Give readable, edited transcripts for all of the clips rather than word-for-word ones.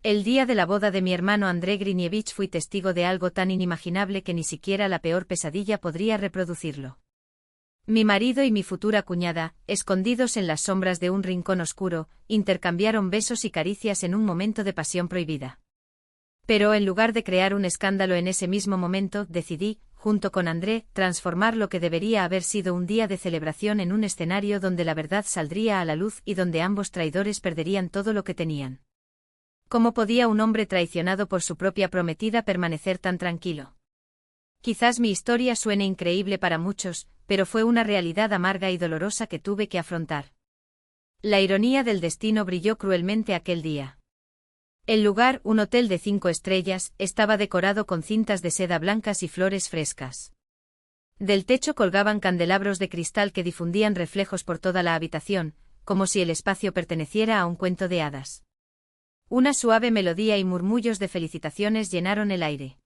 El día de la boda de mi hermano André Grinievich fui testigo de algo tan inimaginable que ni siquiera la peor pesadilla podría reproducirlo. Mi marido y mi futura cuñada, escondidos en las sombras de un rincón oscuro, intercambiaron besos y caricias en un momento de pasión prohibida. Pero en lugar de crear un escándalo en ese mismo momento, decidí, junto con André, transformar lo que debería haber sido un día de celebración en un escenario donde la verdad saldría a la luz y donde ambos traidores perderían todo lo que tenían. ¿Cómo podía un hombre traicionado por su propia prometida permanecer tan tranquilo? Quizás mi historia suene increíble para muchos, pero fue una realidad amarga y dolorosa que tuve que afrontar. La ironía del destino brilló cruelmente aquel día. El lugar, un hotel de 5 estrellas, estaba decorado con cintas de seda blancas y flores frescas. Del techo colgaban candelabros de cristal que difundían reflejos por toda la habitación, como si el espacio perteneciera a un cuento de hadas. Una suave melodía y murmullos de felicitaciones llenaron el aire.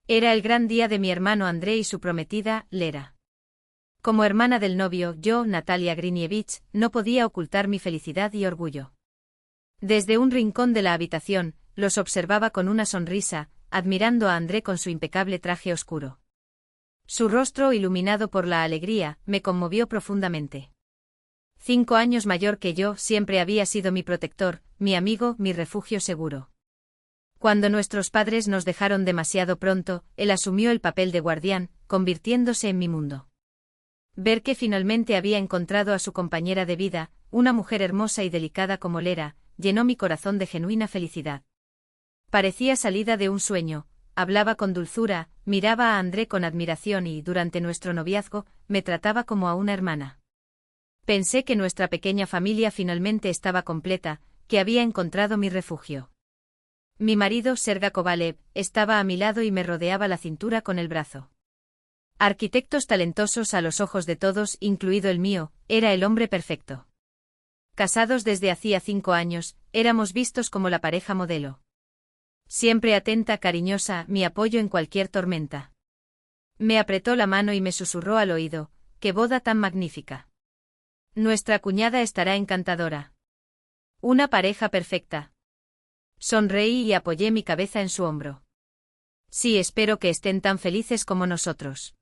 Era el gran día de mi hermano André y su prometida, Lera. Como hermana del novio, yo, Natalia Grinievich, no podía ocultar mi felicidad y orgullo. Desde un rincón de la habitación, los observaba con una sonrisa, admirando a André con su impecable traje oscuro. Su rostro, iluminado por la alegría, me conmovió profundamente. 5 años mayor que yo, siempre había sido mi protector, mi amigo, mi refugio seguro. Cuando nuestros padres nos dejaron demasiado pronto, él asumió el papel de guardián, convirtiéndose en mi mundo. Ver que finalmente había encontrado a su compañera de vida, una mujer hermosa y delicada como Lera, llenó mi corazón de genuina felicidad. Parecía salida de un sueño, hablaba con dulzura, miraba a André con admiración y, durante nuestro noviazgo, me trataba como a una hermana. Pensé que nuestra pequeña familia finalmente estaba completa, que había encontrado mi refugio. Mi marido, Serga Kovalev, estaba a mi lado y me rodeaba la cintura con el brazo. Arquitectos talentosos a los ojos de todos, incluido el mío, era el hombre perfecto. Casados desde hacía 5 años, éramos vistos como la pareja modelo. Siempre atenta, cariñosa, mi apoyo en cualquier tormenta. Me apretó la mano y me susurró al oído, ¡qué boda tan magnífica! Nuestra cuñada estará encantadora. Una pareja perfecta. Sonreí y apoyé mi cabeza en su hombro. Sí, espero que estén tan felices como nosotros.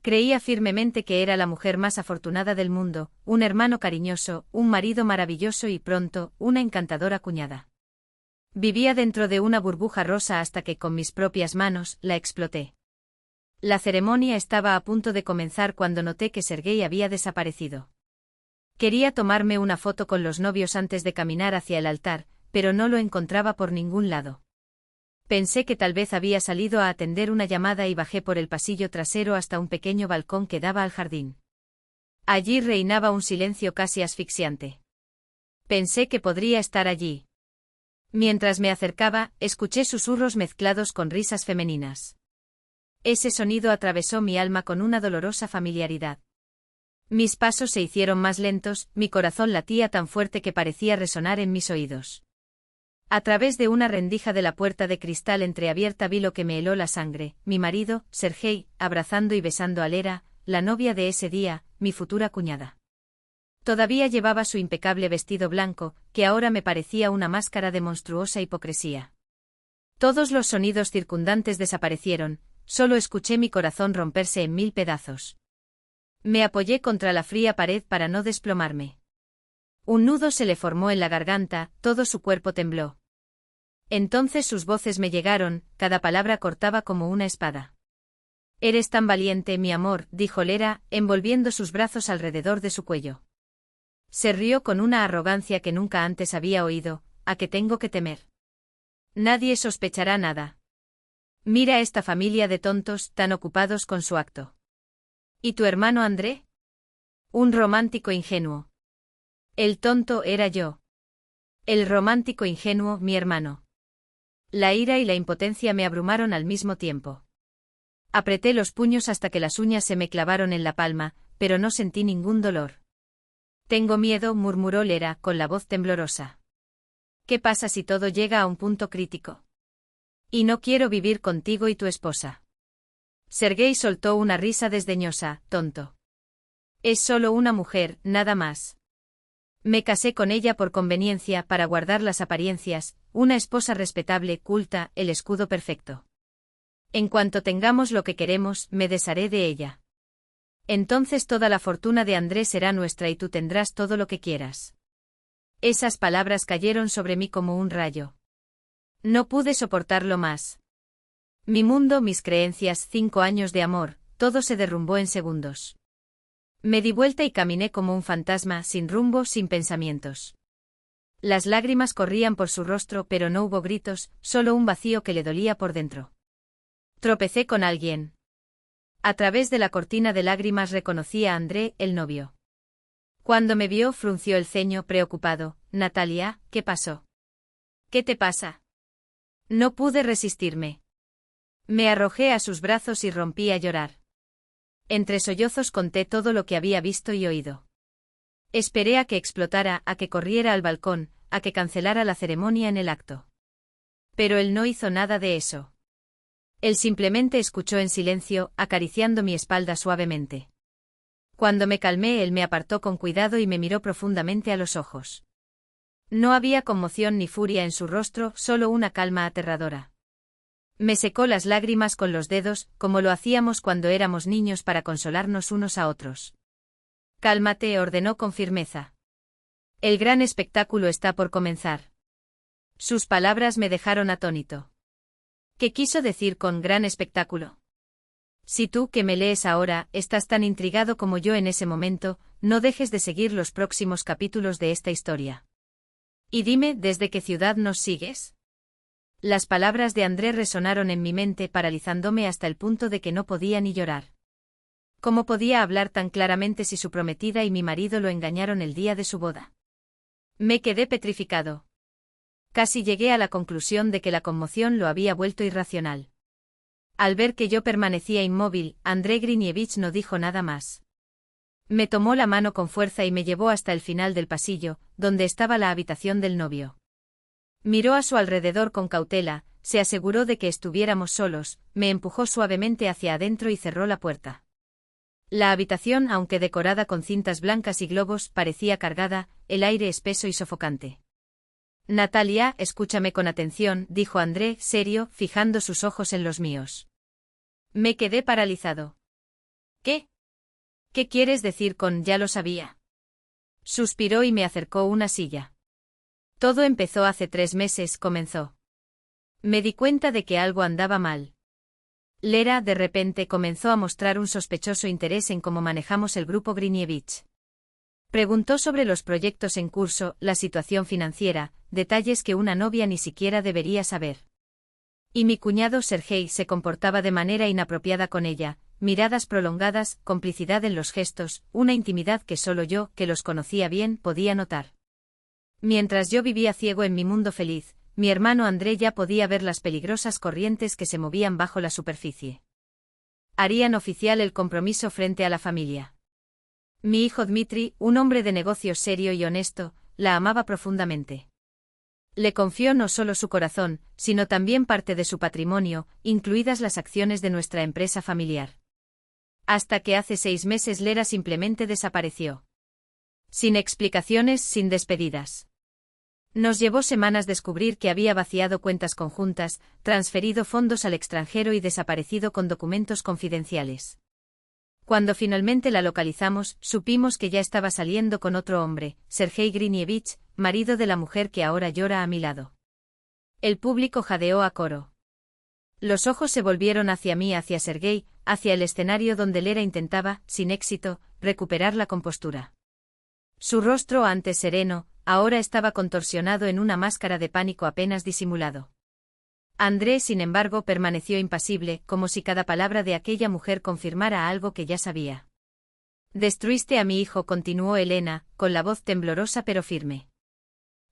Creía firmemente que era la mujer más afortunada del mundo, un hermano cariñoso, un marido maravilloso y pronto, una encantadora cuñada. Vivía dentro de una burbuja rosa hasta que con mis propias manos la exploté. La ceremonia estaba a punto de comenzar cuando noté que Sergei había desaparecido. Quería tomarme una foto con los novios antes de caminar hacia el altar, pero no lo encontraba por ningún lado. Pensé que tal vez había salido a atender una llamada y bajé por el pasillo trasero hasta un pequeño balcón que daba al jardín. Allí reinaba un silencio casi asfixiante. Pensé que podría estar allí. Mientras me acercaba, escuché susurros mezclados con risas femeninas. Ese sonido atravesó mi alma con una dolorosa familiaridad. Mis pasos se hicieron más lentos, mi corazón latía tan fuerte que parecía resonar en mis oídos. A través de una rendija de la puerta de cristal entreabierta vi lo que me heló la sangre, mi marido, Sergei, abrazando y besando a Lera, la novia de ese día, mi futura cuñada. Todavía llevaba su impecable vestido blanco, que ahora me parecía una máscara de monstruosa hipocresía. Todos los sonidos circundantes desaparecieron, solo escuché mi corazón romperse en 1000 pedazos. Me apoyé contra la fría pared para no desplomarme. Un nudo se le formó en la garganta, todo su cuerpo tembló. Entonces sus voces me llegaron, cada palabra cortaba como una espada. «Eres tan valiente, mi amor», dijo Lera, envolviendo sus brazos alrededor de su cuello. Se rió con una arrogancia que nunca antes había oído. «¿A qué tengo que temer? Nadie sospechará nada. Mira esta familia de tontos, tan ocupados con su acto. ¿Y tu hermano André? Un romántico ingenuo». El tonto era yo. El romántico ingenuo, mi hermano. La ira y la impotencia me abrumaron al mismo tiempo. Apreté los puños hasta que las uñas se me clavaron en la palma, pero no sentí ningún dolor. «Tengo miedo», murmuró Lera, con la voz temblorosa. «¿Qué pasa si todo llega a un punto crítico? Y no quiero vivir contigo y tu esposa». Sergei soltó una risa desdeñosa. «Tonto. Es solo una mujer, nada más. Me casé con ella por conveniencia, para guardar las apariencias, una esposa respetable, culta, el escudo perfecto. En cuanto tengamos lo que queremos, me desharé de ella. Entonces toda la fortuna de André será nuestra y tú tendrás todo lo que quieras. Esas palabras cayeron sobre mí como un rayo. No pude soportarlo más. Mi mundo, mis creencias, 5 años de amor, todo se derrumbó en segundos. Me di vuelta y caminé como un fantasma, sin rumbo, sin pensamientos. Las lágrimas corrían por su rostro, pero no hubo gritos, solo un vacío que le dolía por dentro. Tropecé con alguien. A través de la cortina de lágrimas reconocí a André, el novio. Cuando me vio, frunció el ceño, preocupado. Natalia, ¿qué pasó? ¿Qué te pasa? No pude resistirme. Me arrojé a sus brazos y rompí a llorar. Entre sollozos conté todo lo que había visto y oído. Esperé a que explotara, a que corriera al balcón, a que cancelara la ceremonia en el acto. Pero él no hizo nada de eso. Él simplemente escuchó en silencio, acariciando mi espalda suavemente. Cuando me calmé, él me apartó con cuidado y me miró profundamente a los ojos. No había conmoción ni furia en su rostro, solo una calma aterradora. Me secó las lágrimas con los dedos, como lo hacíamos cuando éramos niños para consolarnos unos a otros. Cálmate, ordenó con firmeza. El gran espectáculo está por comenzar. Sus palabras me dejaron atónito. ¿Qué quiso decir con gran espectáculo? Si tú, que me lees ahora, estás tan intrigado como yo en ese momento, no dejes de seguir los próximos capítulos de esta historia. Y dime, ¿desde qué ciudad nos sigues? Las palabras de André resonaron en mi mente, paralizándome hasta el punto de que no podía ni llorar. ¿Cómo podía hablar tan claramente si su prometida y mi marido lo engañaron el día de su boda? Me quedé petrificado. Casi llegué a la conclusión de que la conmoción lo había vuelto irracional. Al ver que yo permanecía inmóvil, André Grinievich no dijo nada más. Me tomó la mano con fuerza y me llevó hasta el final del pasillo, donde estaba la habitación del novio. Miró a su alrededor con cautela, se aseguró de que estuviéramos solos, me empujó suavemente hacia adentro y cerró la puerta. La habitación, aunque decorada con cintas blancas y globos, parecía cargada, el aire espeso y sofocante. Natalia, escúchame con atención, dijo André, serio, fijando sus ojos en los míos. Me quedé paralizado. ¿Qué? ¿Qué quieres decir con ya lo sabía? Suspiró y me acercó una silla. Todo empezó hace 3 meses, comenzó. Me di cuenta de que algo andaba mal. Lera, de repente, comenzó a mostrar un sospechoso interés en cómo manejamos el grupo Grinievich. Preguntó sobre los proyectos en curso, la situación financiera, detalles que una novia ni siquiera debería saber. Y mi cuñado Sergei se comportaba de manera inapropiada con ella, miradas prolongadas, complicidad en los gestos, una intimidad que solo yo, que los conocía bien, podía notar. Mientras yo vivía ciego en mi mundo feliz, mi hermano André ya podía ver las peligrosas corrientes que se movían bajo la superficie. Harían oficial el compromiso frente a la familia. Mi hijo Dmitri, un hombre de negocios serio y honesto, la amaba profundamente. Le confió no solo su corazón, sino también parte de su patrimonio, incluidas las acciones de nuestra empresa familiar. Hasta que hace 6 meses Lera simplemente desapareció. Sin explicaciones, sin despedidas. Nos llevó semanas descubrir que había vaciado cuentas conjuntas, transferido fondos al extranjero y desaparecido con documentos confidenciales. Cuando finalmente la localizamos, supimos que ya estaba saliendo con otro hombre, Sergei Grinievich, marido de la mujer que ahora llora a mi lado. El público jadeó a coro. Los ojos se volvieron hacia mí, hacia Sergei, hacia el escenario donde Lera intentaba, sin éxito, recuperar la compostura. Su rostro, antes sereno, ahora estaba contorsionado en una máscara de pánico apenas disimulado. André, sin embargo, permaneció impasible, como si cada palabra de aquella mujer confirmara algo que ya sabía. Destruiste a mi hijo, continuó Elena, con la voz temblorosa pero firme.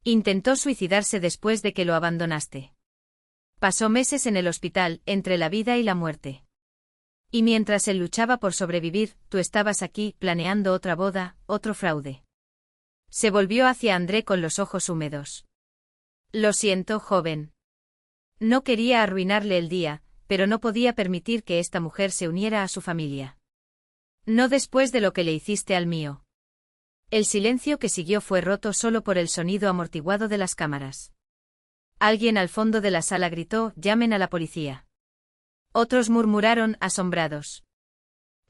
Intentó suicidarse después de que lo abandonaste. Pasó meses en el hospital, entre la vida y la muerte. Y mientras él luchaba por sobrevivir, tú estabas aquí, planeando otra boda, otro fraude. Se volvió hacia André con los ojos húmedos. Lo siento, joven. No quería arruinarle el día, pero no podía permitir que esta mujer se uniera a su familia. No después de lo que le hiciste al mío. El silencio que siguió fue roto solo por el sonido amortiguado de las cámaras. Alguien al fondo de la sala gritó: «Llamen a la policía». Otros murmuraron, asombrados.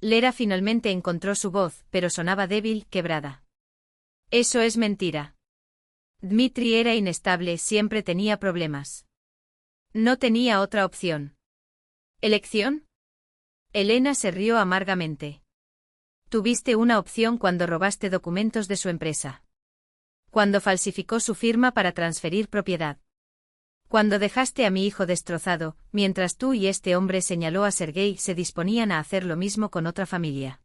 Lera finalmente encontró su voz, pero sonaba débil, quebrada. Eso es mentira. Dmitri era inestable, siempre tenía problemas. No tenía otra opción. ¿Elección? Elena se rió amargamente. Tuviste una opción cuando robaste documentos de su empresa. Cuando falsificó su firma para transferir propiedad. Cuando dejaste a mi hijo destrozado, mientras tú y este hombre, señaló a Sergei, se disponían a hacer lo mismo con otra familia.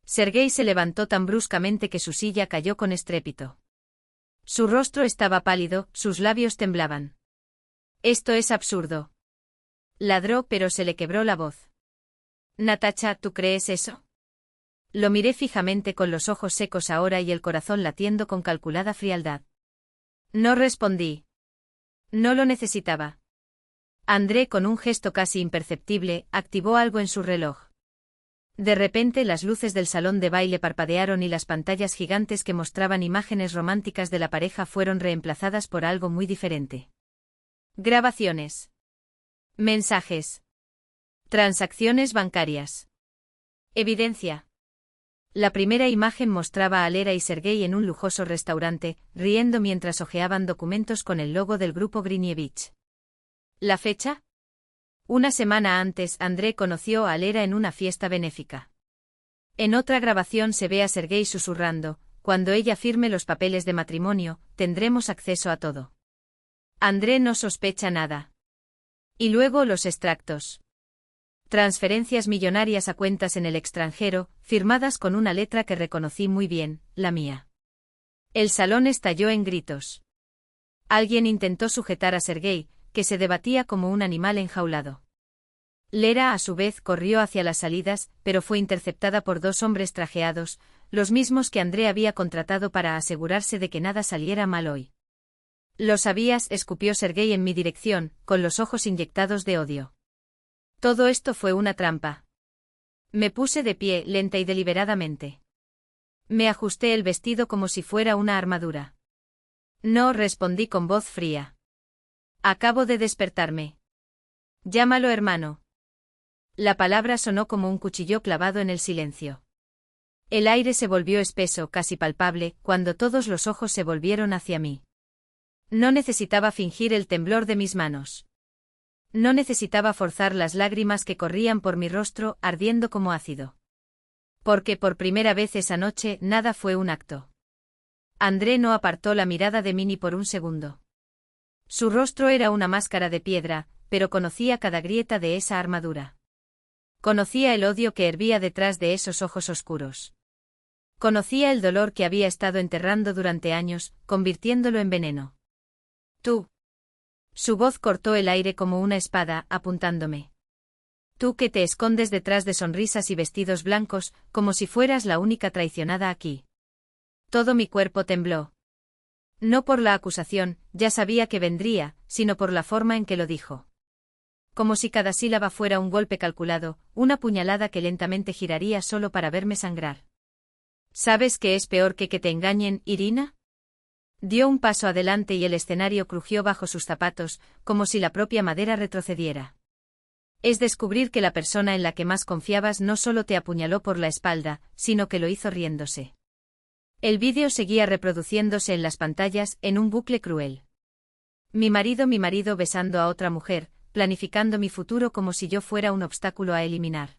Sergei se levantó tan bruscamente que su silla cayó con estrépito. Su rostro estaba pálido, sus labios temblaban. Esto es absurdo. Ladró, pero se le quebró la voz. Natacha, ¿tú crees eso? Lo miré fijamente con los ojos secos ahora y el corazón latiendo con calculada frialdad. No respondí. No lo necesitaba. André, con un gesto casi imperceptible, activó algo en su reloj. De repente las luces del salón de baile parpadearon y las pantallas gigantes que mostraban imágenes románticas de la pareja fueron reemplazadas por algo muy diferente. Grabaciones. Mensajes. Transacciones bancarias. Evidencia. La primera imagen mostraba a Lera y Sergei en un lujoso restaurante, riendo mientras hojeaban documentos con el logo del grupo Grinievich. ¿La fecha? Una semana antes, André conoció a Lera en una fiesta benéfica. En otra grabación se ve a Sergei susurrando: «Cuando ella firme los papeles de matrimonio, tendremos acceso a todo». André no sospecha nada. Y luego los extractos. Transferencias millonarias a cuentas en el extranjero, firmadas con una letra que reconocí muy bien, la mía. El salón estalló en gritos. Alguien intentó sujetar a Sergei, que se debatía como un animal enjaulado. Lera, a su vez, corrió hacia las salidas, pero fue interceptada por dos hombres trajeados, los mismos que André había contratado para asegurarse de que nada saliera mal hoy. «Lo sabías», escupió Sergei en mi dirección, con los ojos inyectados de odio. Todo esto fue una trampa. Me puse de pie, lenta y deliberadamente. Me ajusté el vestido como si fuera una armadura. No, respondí con voz fría. Acabo de despertarme. Llámalo hermano. La palabra sonó como un cuchillo clavado en el silencio. El aire se volvió espeso, casi palpable, cuando todos los ojos se volvieron hacia mí. No necesitaba fingir el temblor de mis manos. No necesitaba forzar las lágrimas que corrían por mi rostro, ardiendo como ácido. Porque por primera vez esa noche nada fue un acto. André no apartó la mirada de mí ni por un segundo. Su rostro era una máscara de piedra, pero conocía cada grieta de esa armadura. Conocía el odio que hervía detrás de esos ojos oscuros. Conocía el dolor que había estado enterrando durante años, convirtiéndolo en veneno. Tú. Su voz cortó el aire como una espada, apuntándome. Tú que te escondes detrás de sonrisas y vestidos blancos, como si fueras la única traicionada aquí. Todo mi cuerpo tembló. No por la acusación, ya sabía que vendría, sino por la forma en que lo dijo. Como si cada sílaba fuera un golpe calculado, una puñalada que lentamente giraría solo para verme sangrar. ¿Sabes qué es peor que te engañen, Irina? Dio un paso adelante y el escenario crujió bajo sus zapatos, como si la propia madera retrocediera. Es descubrir que la persona en la que más confiabas no solo te apuñaló por la espalda, sino que lo hizo riéndose. El vídeo seguía reproduciéndose en las pantallas, en un bucle cruel. Mi marido besando a otra mujer, planificando mi futuro como si yo fuera un obstáculo a eliminar.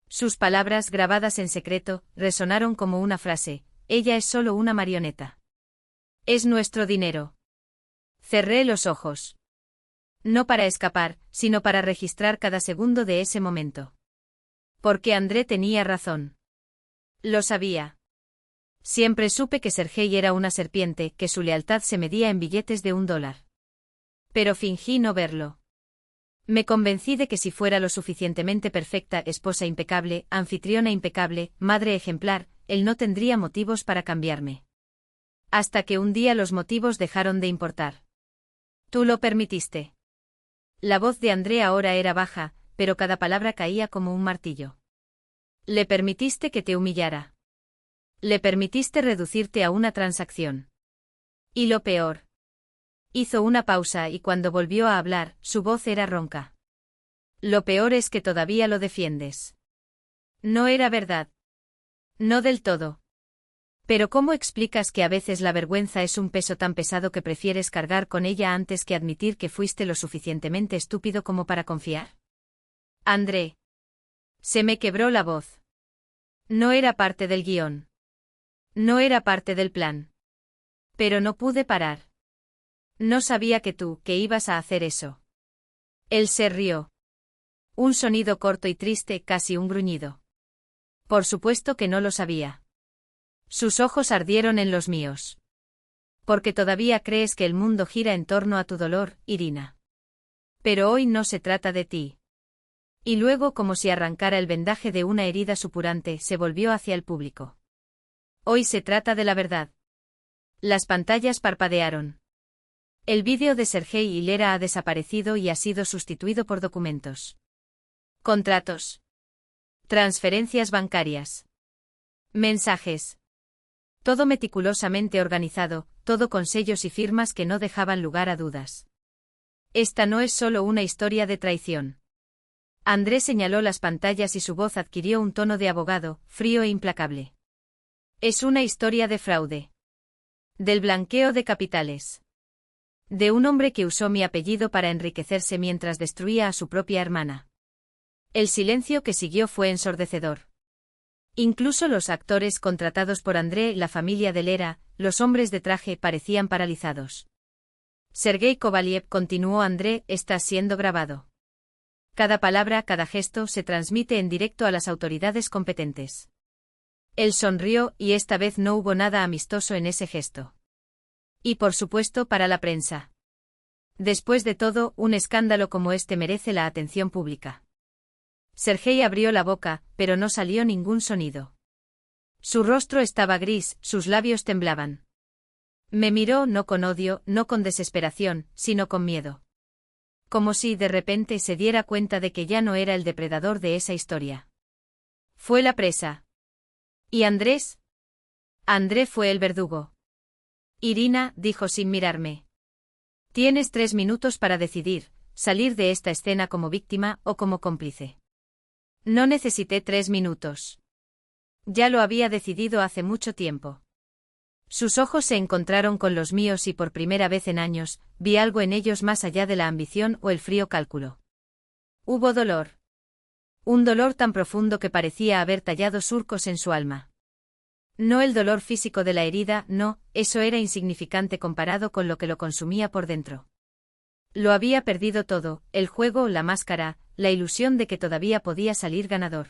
Sus palabras, grabadas en secreto, resonaron como una frase: «Ella es solo una marioneta. Es nuestro dinero». Cerré los ojos. No para escapar, sino para registrar cada segundo de ese momento. Porque André tenía razón. Lo sabía. Siempre supe que Sergei era una serpiente, que su lealtad se medía en billetes de $1. Pero fingí no verlo. Me convencí de que si fuera lo suficientemente perfecta, esposa impecable, anfitriona impecable, madre ejemplar, él no tendría motivos para cambiarme. Hasta que un día los motivos dejaron de importar. Tú lo permitiste. La voz de André ahora era baja, pero cada palabra caía como un martillo. Le permitiste que te humillara. Le permitiste reducirte a una transacción. Y lo peor. Hizo una pausa y cuando volvió a hablar, su voz era ronca. Lo peor es que todavía lo defiendes. No era verdad. No del todo. Pero ¿cómo explicas que a veces la vergüenza es un peso tan pesado que prefieres cargar con ella antes que admitir que fuiste lo suficientemente estúpido como para confiar? André. Se me quebró la voz. No era parte del guión. No era parte del plan. Pero no pude parar. No sabía que ibas a hacer eso. Él se rió. Un sonido corto y triste, casi un gruñido. Por supuesto que no lo sabía. Sus ojos ardieron en los míos. Porque todavía crees que el mundo gira en torno a tu dolor, Irina. Pero hoy no se trata de ti. Y luego, como si arrancara el vendaje de una herida supurante, se volvió hacia el público. Hoy se trata de la verdad. Las pantallas parpadearon. El vídeo de Sergei Hilera ha desaparecido y ha sido sustituido por documentos. Contratos. Transferencias bancarias. Mensajes. Todo meticulosamente organizado, todo con sellos y firmas que no dejaban lugar a dudas. Esta no es solo una historia de traición. André señaló las pantallas y su voz adquirió un tono de abogado, frío e implacable. Es una historia de fraude. Del blanqueo de capitales. De un hombre que usó mi apellido para enriquecerse mientras destruía a su propia hermana. El silencio que siguió fue ensordecedor. Incluso los actores contratados por André y la familia de Lera, los hombres de traje, parecían paralizados. Sergei Kovaliev, continuó André, está siendo grabado. Cada palabra, cada gesto se transmite en directo a las autoridades competentes. Él sonrió y esta vez no hubo nada amistoso en ese gesto. Y por supuesto para la prensa. Después de todo, un escándalo como este merece la atención pública. Sergei abrió la boca, pero no salió ningún sonido. Su rostro estaba gris, sus labios temblaban. Me miró no con odio, no con desesperación, sino con miedo. Como si de repente se diera cuenta de que ya no era el depredador de esa historia. Fue la presa. ¿Y Andrés? André fue el verdugo. Irina, dijo sin mirarme. Tienes 3 minutos para decidir, salir de esta escena como víctima o como cómplice. No necesité 3 minutos. Ya lo había decidido hace mucho tiempo. Sus ojos se encontraron con los míos y por primera vez en años, vi algo en ellos más allá de la ambición o el frío cálculo. Hubo dolor. Un dolor tan profundo que parecía haber tallado surcos en su alma. No el dolor físico de la herida, no, eso era insignificante comparado con lo que lo consumía por dentro. Lo había perdido todo, el juego, la máscara, la ilusión de que todavía podía salir ganador.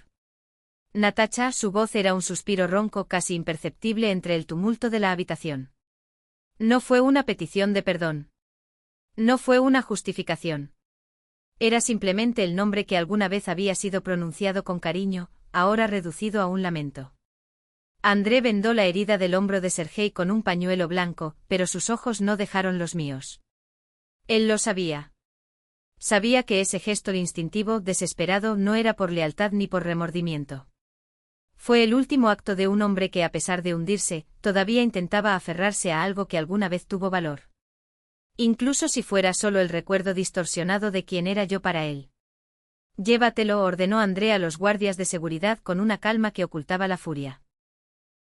Natacha, su voz era un suspiro ronco casi imperceptible entre el tumulto de la habitación. No fue una petición de perdón. No fue una justificación. Era simplemente el nombre que alguna vez había sido pronunciado con cariño, ahora reducido a un lamento. André vendó la herida del hombro de Sergei con un pañuelo blanco, pero sus ojos no dejaron los míos. Él lo sabía. Sabía que ese gesto instintivo, desesperado, no era por lealtad ni por remordimiento. Fue el último acto de un hombre que, a pesar de hundirse, todavía intentaba aferrarse a algo que alguna vez tuvo valor. Incluso si fuera solo el recuerdo distorsionado de quién era yo para él. Llévatelo, ordenó André a los guardias de seguridad con una calma que ocultaba la furia.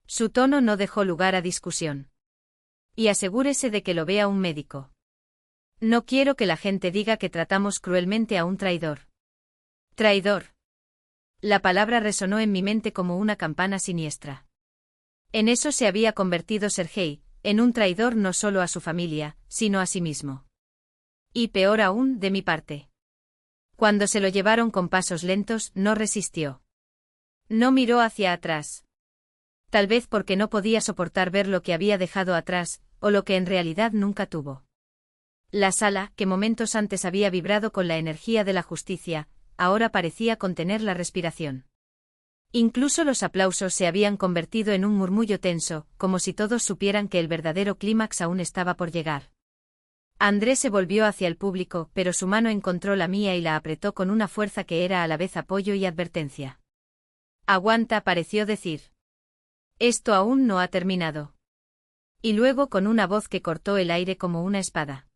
Su tono no dejó lugar a discusión. Y asegúrese de que lo vea un médico. No quiero que la gente diga que tratamos cruelmente a un traidor. Traidor. La palabra resonó en mi mente como una campana siniestra. En eso se había convertido Sergei, en un traidor no solo a su familia, sino a sí mismo. Y peor aún, de mi parte. Cuando se lo llevaron con pasos lentos, no resistió. No miró hacia atrás. Tal vez porque no podía soportar ver lo que había dejado atrás, o lo que en realidad nunca tuvo. La sala, que momentos antes había vibrado con la energía de la justicia, ahora parecía contener la respiración. Incluso los aplausos se habían convertido en un murmullo tenso, como si todos supieran que el verdadero clímax aún estaba por llegar. André se volvió hacia el público, pero su mano encontró la mía y la apretó con una fuerza que era a la vez apoyo y advertencia. Aguanta, pareció decir. Esto aún no ha terminado. Y luego con una voz que cortó el aire como una espada.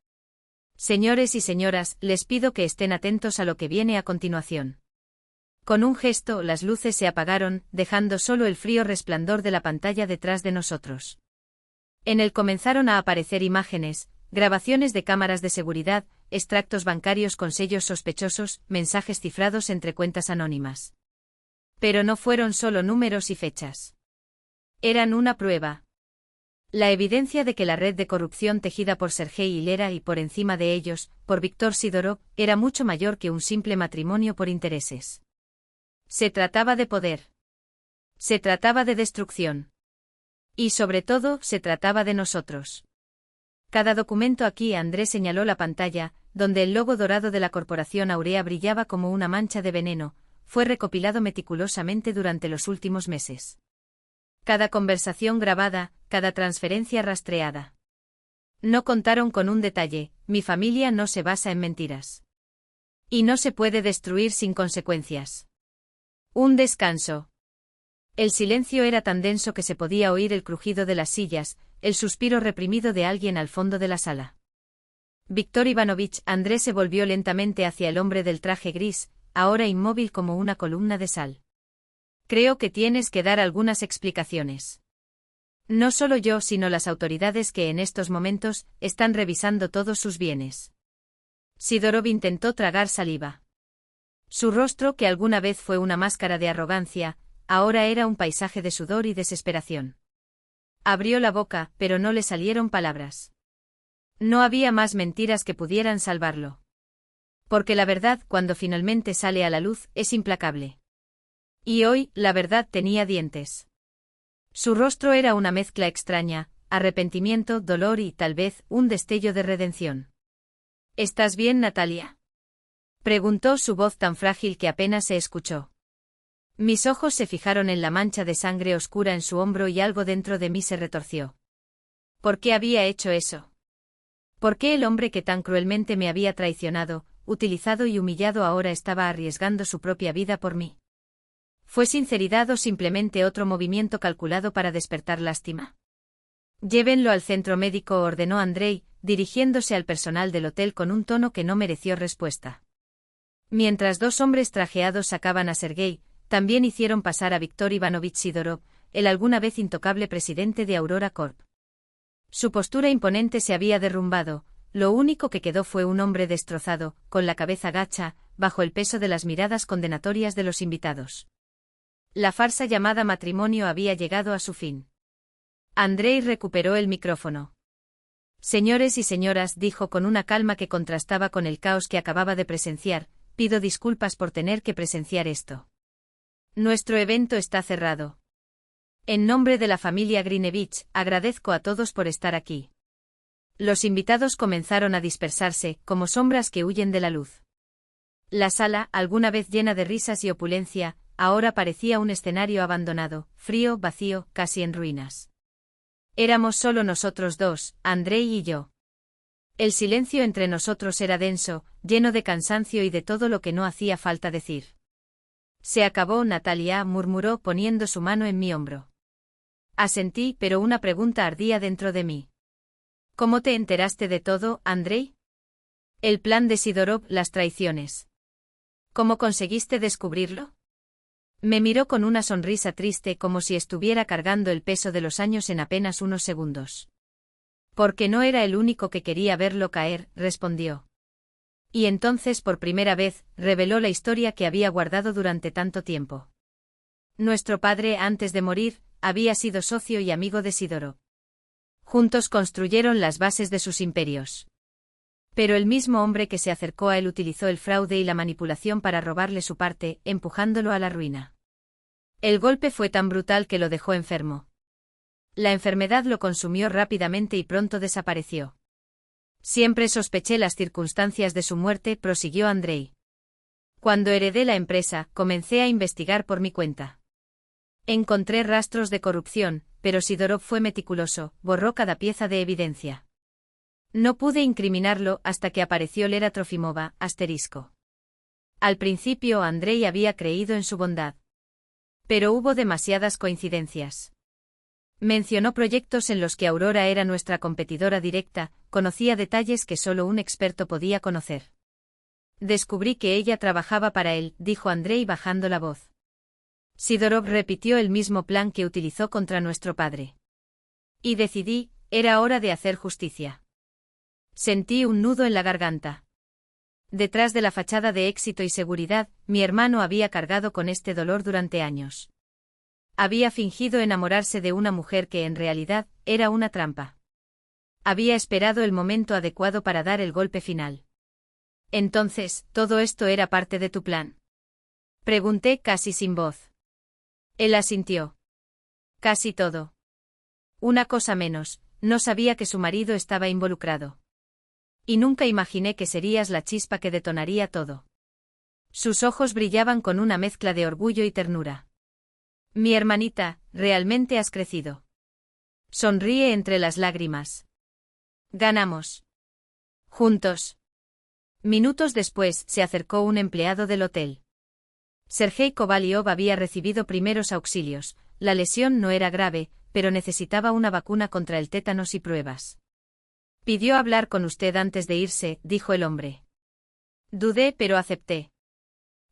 Señores y señoras, les pido que estén atentos a lo que viene a continuación. Con un gesto, las luces se apagaron, dejando solo el frío resplandor de la pantalla detrás de nosotros. En él comenzaron a aparecer imágenes, grabaciones de cámaras de seguridad, extractos bancarios con sellos sospechosos, mensajes cifrados entre cuentas anónimas. Pero no fueron solo números y fechas. Eran una prueba. La evidencia de que la red de corrupción tejida por Sergei Hilera y por encima de ellos, por Víctor Sidorov, era mucho mayor que un simple matrimonio por intereses. Se trataba de poder. Se trataba de destrucción. Y sobre todo, se trataba de nosotros. Cada documento aquí, Andrés señaló la pantalla, donde el logo dorado de la corporación Aurea brillaba como una mancha de veneno, fue recopilado meticulosamente durante los últimos meses. Cada conversación grabada, cada transferencia rastreada. No contaron con un detalle: mi familia no se basa en mentiras. Y no se puede destruir sin consecuencias. Un descanso. El silencio era tan denso que se podía oír el crujido de las sillas, el suspiro reprimido de alguien al fondo de la sala. Víctor Ivanovich, Andrés se volvió lentamente hacia el hombre del traje gris, ahora inmóvil como una columna de sal. Creo que tienes que dar algunas explicaciones. No solo yo, sino las autoridades que en estos momentos están revisando todos sus bienes. Sidorov intentó tragar saliva. Su rostro, que alguna vez fue una máscara de arrogancia, ahora era un paisaje de sudor y desesperación. Abrió la boca, pero no le salieron palabras. No había más mentiras que pudieran salvarlo. Porque la verdad, cuando finalmente sale a la luz, es implacable. Y hoy, la verdad tenía dientes. Su rostro era una mezcla extraña: arrepentimiento, dolor y, tal vez, un destello de redención. ¿Estás bien, Natalia?, preguntó, su voz tan frágil que apenas se escuchó. Mis ojos se fijaron en la mancha de sangre oscura en su hombro y algo dentro de mí se retorció. ¿Por qué había hecho eso? ¿Por qué el hombre que tan cruelmente me había traicionado, utilizado y humillado ahora estaba arriesgando su propia vida por mí? ¿Fue sinceridad o simplemente otro movimiento calculado para despertar lástima? Llévenlo al centro médico, ordenó Andrei, dirigiéndose al personal del hotel con un tono que no mereció respuesta. Mientras dos hombres trajeados sacaban a Sergei, también hicieron pasar a Víctor Ivanovich Sidorov, el alguna vez intocable presidente de Aurora Corp. Su postura imponente se había derrumbado, lo único que quedó fue un hombre destrozado, con la cabeza gacha, bajo el peso de las miradas condenatorias de los invitados. La farsa llamada matrimonio había llegado a su fin. Andrei recuperó el micrófono. Señores y señoras, dijo con una calma que contrastaba con el caos que acababa de presenciar, pido disculpas por tener que presenciar esto. Nuestro evento está cerrado. En nombre de la familia Grinevich, agradezco a todos por estar aquí. Los invitados comenzaron a dispersarse, como sombras que huyen de la luz. La sala, alguna vez llena de risas y opulencia, ahora parecía un escenario abandonado, frío, vacío, casi en ruinas. Éramos solo nosotros dos, Andrei y yo. El silencio entre nosotros era denso, lleno de cansancio y de todo lo que no hacía falta decir. Se acabó, Natalia, murmuró poniendo su mano en mi hombro. Asentí, pero una pregunta ardía dentro de mí. ¿Cómo te enteraste de todo, Andrei? El plan de Sidorov, las traiciones. ¿Cómo conseguiste descubrirlo? Me miró con una sonrisa triste, como si estuviera cargando el peso de los años en apenas unos segundos. Porque no era el único que quería verlo caer, respondió. Y entonces, por primera vez, reveló la historia que había guardado durante tanto tiempo. Nuestro padre, antes de morir, había sido socio y amigo de Sidorov. Juntos construyeron las bases de sus imperios. Pero el mismo hombre que se acercó a él utilizó el fraude y la manipulación para robarle su parte, empujándolo a la ruina. El golpe fue tan brutal que lo dejó enfermo. La enfermedad lo consumió rápidamente y pronto desapareció. Siempre sospeché las circunstancias de su muerte, prosiguió Andrei. Cuando heredé la empresa, comencé a investigar por mi cuenta. Encontré rastros de corrupción, pero Sidorov fue meticuloso, borró cada pieza de evidencia. No pude incriminarlo hasta que apareció Lera Trofimova, asterisco. Al principio Andrei había creído en su bondad. Pero hubo demasiadas coincidencias. Mencionó proyectos en los que Aurora era nuestra competidora directa, conocía detalles que solo un experto podía conocer. Descubrí que ella trabajaba para él, dijo Andrei bajando la voz. Sidorov repitió el mismo plan que utilizó contra nuestro padre. Y decidí, era hora de hacer justicia. Sentí un nudo en la garganta. Detrás de la fachada de éxito y seguridad, mi hermano había cargado con este dolor durante años. Había fingido enamorarse de una mujer que en realidad era una trampa. Había esperado el momento adecuado para dar el golpe final. Entonces, ¿todo esto era parte de tu plan? Pregunté casi sin voz. Él asintió. Casi todo. Una cosa menos, no sabía que su marido estaba involucrado. Y nunca imaginé que serías la chispa que detonaría todo. Sus ojos brillaban con una mezcla de orgullo y ternura. Mi hermanita, realmente has crecido. Sonríe entre las lágrimas. Ganamos. Juntos. Minutos después, se acercó un empleado del hotel. Sergei Kovalyov había recibido primeros auxilios, la lesión no era grave, pero necesitaba una vacuna contra el tétanos y pruebas. Pidió hablar con usted antes de irse, dijo el hombre. Dudé, pero acepté.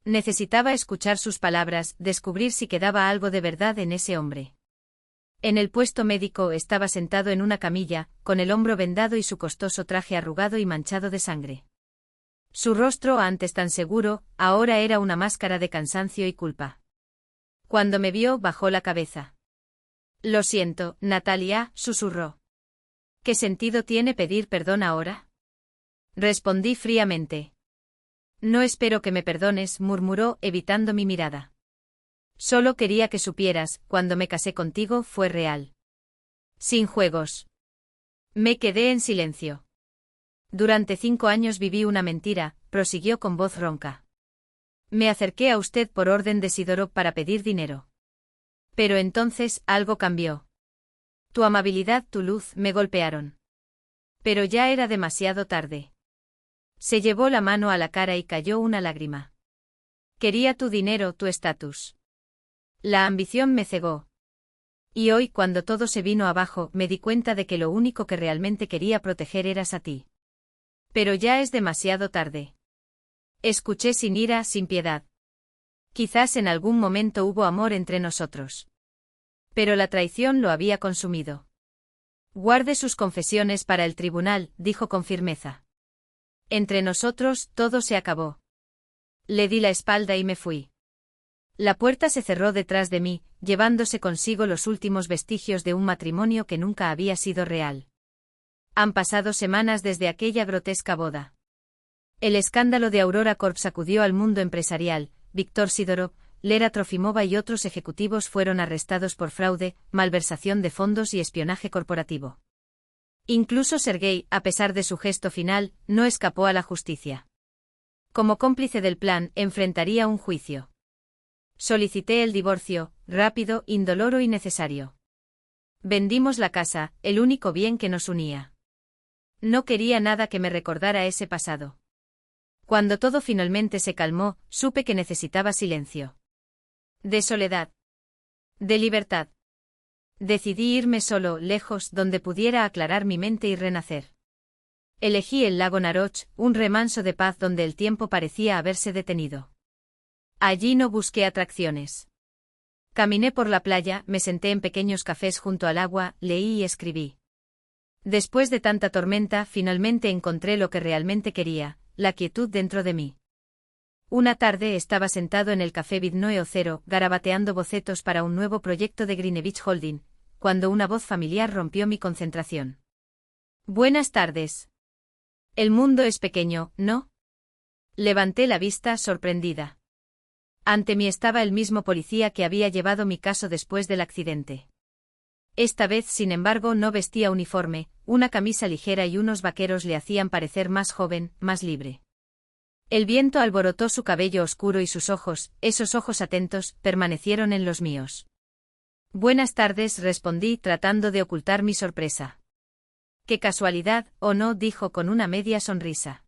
Necesitaba escuchar sus palabras, descubrir si quedaba algo de verdad en ese hombre. En el puesto médico estaba sentado en una camilla, con el hombro vendado y su costoso traje arrugado y manchado de sangre. Su rostro, antes tan seguro, ahora era una máscara de cansancio y culpa. Cuando me vio, bajó la cabeza. Lo siento, Natalia, susurró. ¿Qué sentido tiene pedir perdón ahora? Respondí fríamente. No espero que me perdones, murmuró, evitando mi mirada. Solo quería que supieras, cuando me casé contigo fue real. Sin juegos. Me quedé en silencio. Durante 5 años viví una mentira, prosiguió con voz ronca. Me acerqué a usted por orden de Sidorov para pedir dinero. Pero entonces, algo cambió. Tu amabilidad, tu luz, me golpearon. Pero ya era demasiado tarde. Se llevó la mano a la cara y cayó una lágrima. Quería tu dinero, tu estatus. La ambición me cegó. Y hoy, cuando todo se vino abajo, me di cuenta de que lo único que realmente quería proteger eras a ti. Pero ya es demasiado tarde. Escuché sin ira, sin piedad. Quizás en algún momento hubo amor entre nosotros. Pero la traición lo había consumido. Guarde sus confesiones para el tribunal, dijo con firmeza. Entre nosotros, todo se acabó. Le di la espalda y me fui. La puerta se cerró detrás de mí, llevándose consigo los últimos vestigios de un matrimonio que nunca había sido real. Han pasado semanas desde aquella grotesca boda. El escándalo de Aurora Corp sacudió al mundo empresarial. Víctor Sidorov, Lera Trofimova y otros ejecutivos fueron arrestados por fraude, malversación de fondos y espionaje corporativo. Incluso Sergei, a pesar de su gesto final, no escapó a la justicia. Como cómplice del plan, enfrentaría un juicio. Solicité el divorcio, rápido, indoloro y necesario. Vendimos la casa, el único bien que nos unía. No quería nada que me recordara ese pasado. Cuando todo finalmente se calmó, supe que necesitaba silencio. De soledad. De libertad. Decidí irme solo, lejos, donde pudiera aclarar mi mente y renacer. Elegí el lago Naroch, un remanso de paz donde el tiempo parecía haberse detenido. Allí no busqué atracciones. Caminé por la playa, me senté en pequeños cafés junto al agua, leí y escribí. Después de tanta tormenta, finalmente encontré lo que realmente quería, la quietud dentro de mí. Una tarde estaba sentado en el café Vidnoe Cero, garabateando bocetos para un nuevo proyecto de Greenwich Holding, cuando una voz familiar rompió mi concentración. Buenas tardes. El mundo es pequeño, ¿no? Levanté la vista, sorprendida. Ante mí estaba el mismo policía que había llevado mi caso después del accidente. Esta vez, sin embargo, no vestía uniforme, una camisa ligera y unos vaqueros le hacían parecer más joven, más libre. El viento alborotó su cabello oscuro y sus ojos, esos ojos atentos, permanecieron en los míos. Buenas tardes, respondí, tratando de ocultar mi sorpresa. Qué casualidad, ¿o no?, dijo con una media sonrisa.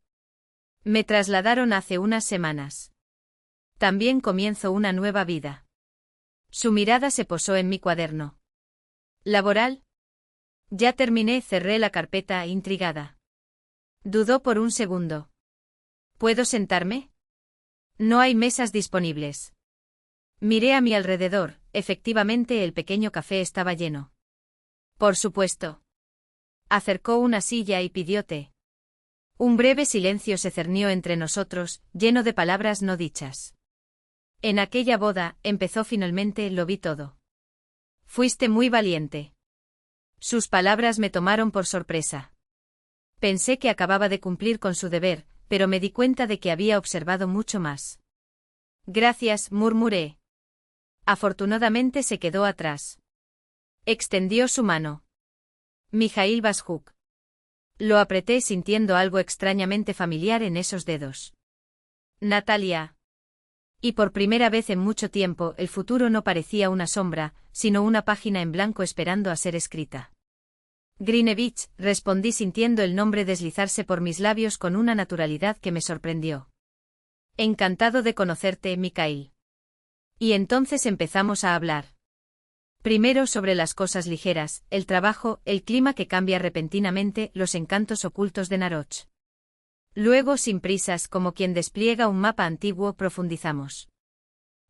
Me trasladaron hace unas semanas. También comienzo una nueva vida. Su mirada se posó en mi cuaderno. ¿Laboral? Ya terminé, cerré la carpeta, intrigada. Dudó por un segundo. ¿Puedo sentarme? No hay mesas disponibles. Miré a mi alrededor, efectivamente el pequeño café estaba lleno. Por supuesto. Acercó una silla y pidió té. Un breve silencio se cernió entre nosotros, lleno de palabras no dichas. En aquella boda, empezó finalmente, lo vi todo. Fuiste muy valiente. Sus palabras me tomaron por sorpresa. Pensé que acababa de cumplir con su deber, pero me di cuenta de que había observado mucho más. Gracias, murmuré. Afortunadamente se quedó atrás. Extendió su mano. Mijail Bashuk. Lo apreté sintiendo algo extrañamente familiar en esos dedos. Natalia. Y por primera vez en mucho tiempo el futuro no parecía una sombra, sino una página en blanco esperando a ser escrita. Greenevich, respondí sintiendo el nombre deslizarse por mis labios con una naturalidad que me sorprendió. Encantado de conocerte, Mikhail. Y entonces empezamos a hablar. Primero sobre las cosas ligeras, el trabajo, el clima que cambia repentinamente, los encantos ocultos de Naroch. Luego, sin prisas, como quien despliega un mapa antiguo, profundizamos.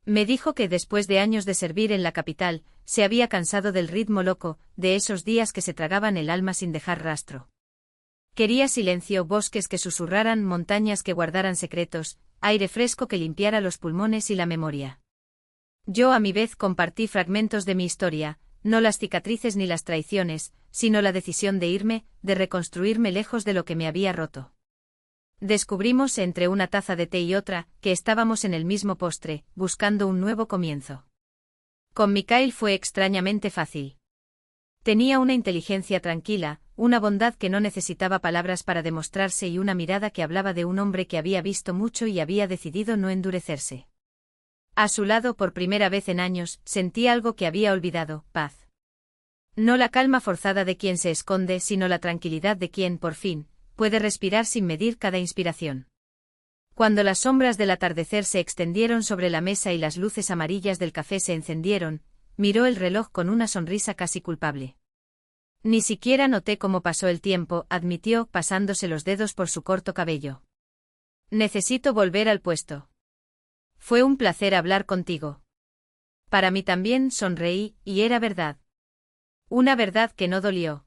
Me dijo que después de años de servir en la capital, se había cansado del ritmo loco, de esos días que se tragaban el alma sin dejar rastro. Quería silencio, bosques que susurraran, montañas que guardaran secretos, aire fresco que limpiara los pulmones y la memoria. Yo a mi vez compartí fragmentos de mi historia, no las cicatrices ni las traiciones, sino la decisión de irme, de reconstruirme lejos de lo que me había roto. Descubrimos entre una taza de té y otra, que estábamos en el mismo postre, buscando un nuevo comienzo. Con Mikhail fue extrañamente fácil. Tenía una inteligencia tranquila, una bondad que no necesitaba palabras para demostrarse y una mirada que hablaba de un hombre que había visto mucho y había decidido no endurecerse. A su lado, por primera vez en años, sentí algo que había olvidado, paz. No la calma forzada de quien se esconde, sino la tranquilidad de quien, por fin, puede respirar sin medir cada inspiración. Cuando las sombras del atardecer se extendieron sobre la mesa y las luces amarillas del café se encendieron, miró el reloj con una sonrisa casi culpable. Ni siquiera noté cómo pasó el tiempo, admitió, pasándose los dedos por su corto cabello. Necesito volver al puesto. Fue un placer hablar contigo. Para mí también, sonreí, y era verdad. Una verdad que no dolió.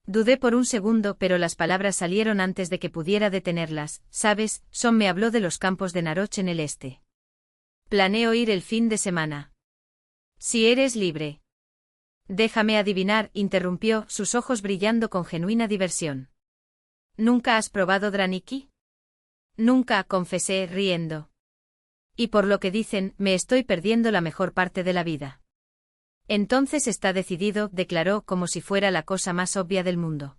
Dudé por un segundo, pero las palabras salieron antes de que pudiera detenerlas. ¿Sabes? Son me habló de los campos de Naroch en el este. Planeo ir el fin de semana. Si eres libre. Déjame adivinar, interrumpió, sus ojos brillando con genuina diversión. ¿Nunca has probado Draniki? Nunca, confesé, riendo. Y por lo que dicen, me estoy perdiendo la mejor parte de la vida. Entonces está decidido, declaró como si fuera la cosa más obvia del mundo.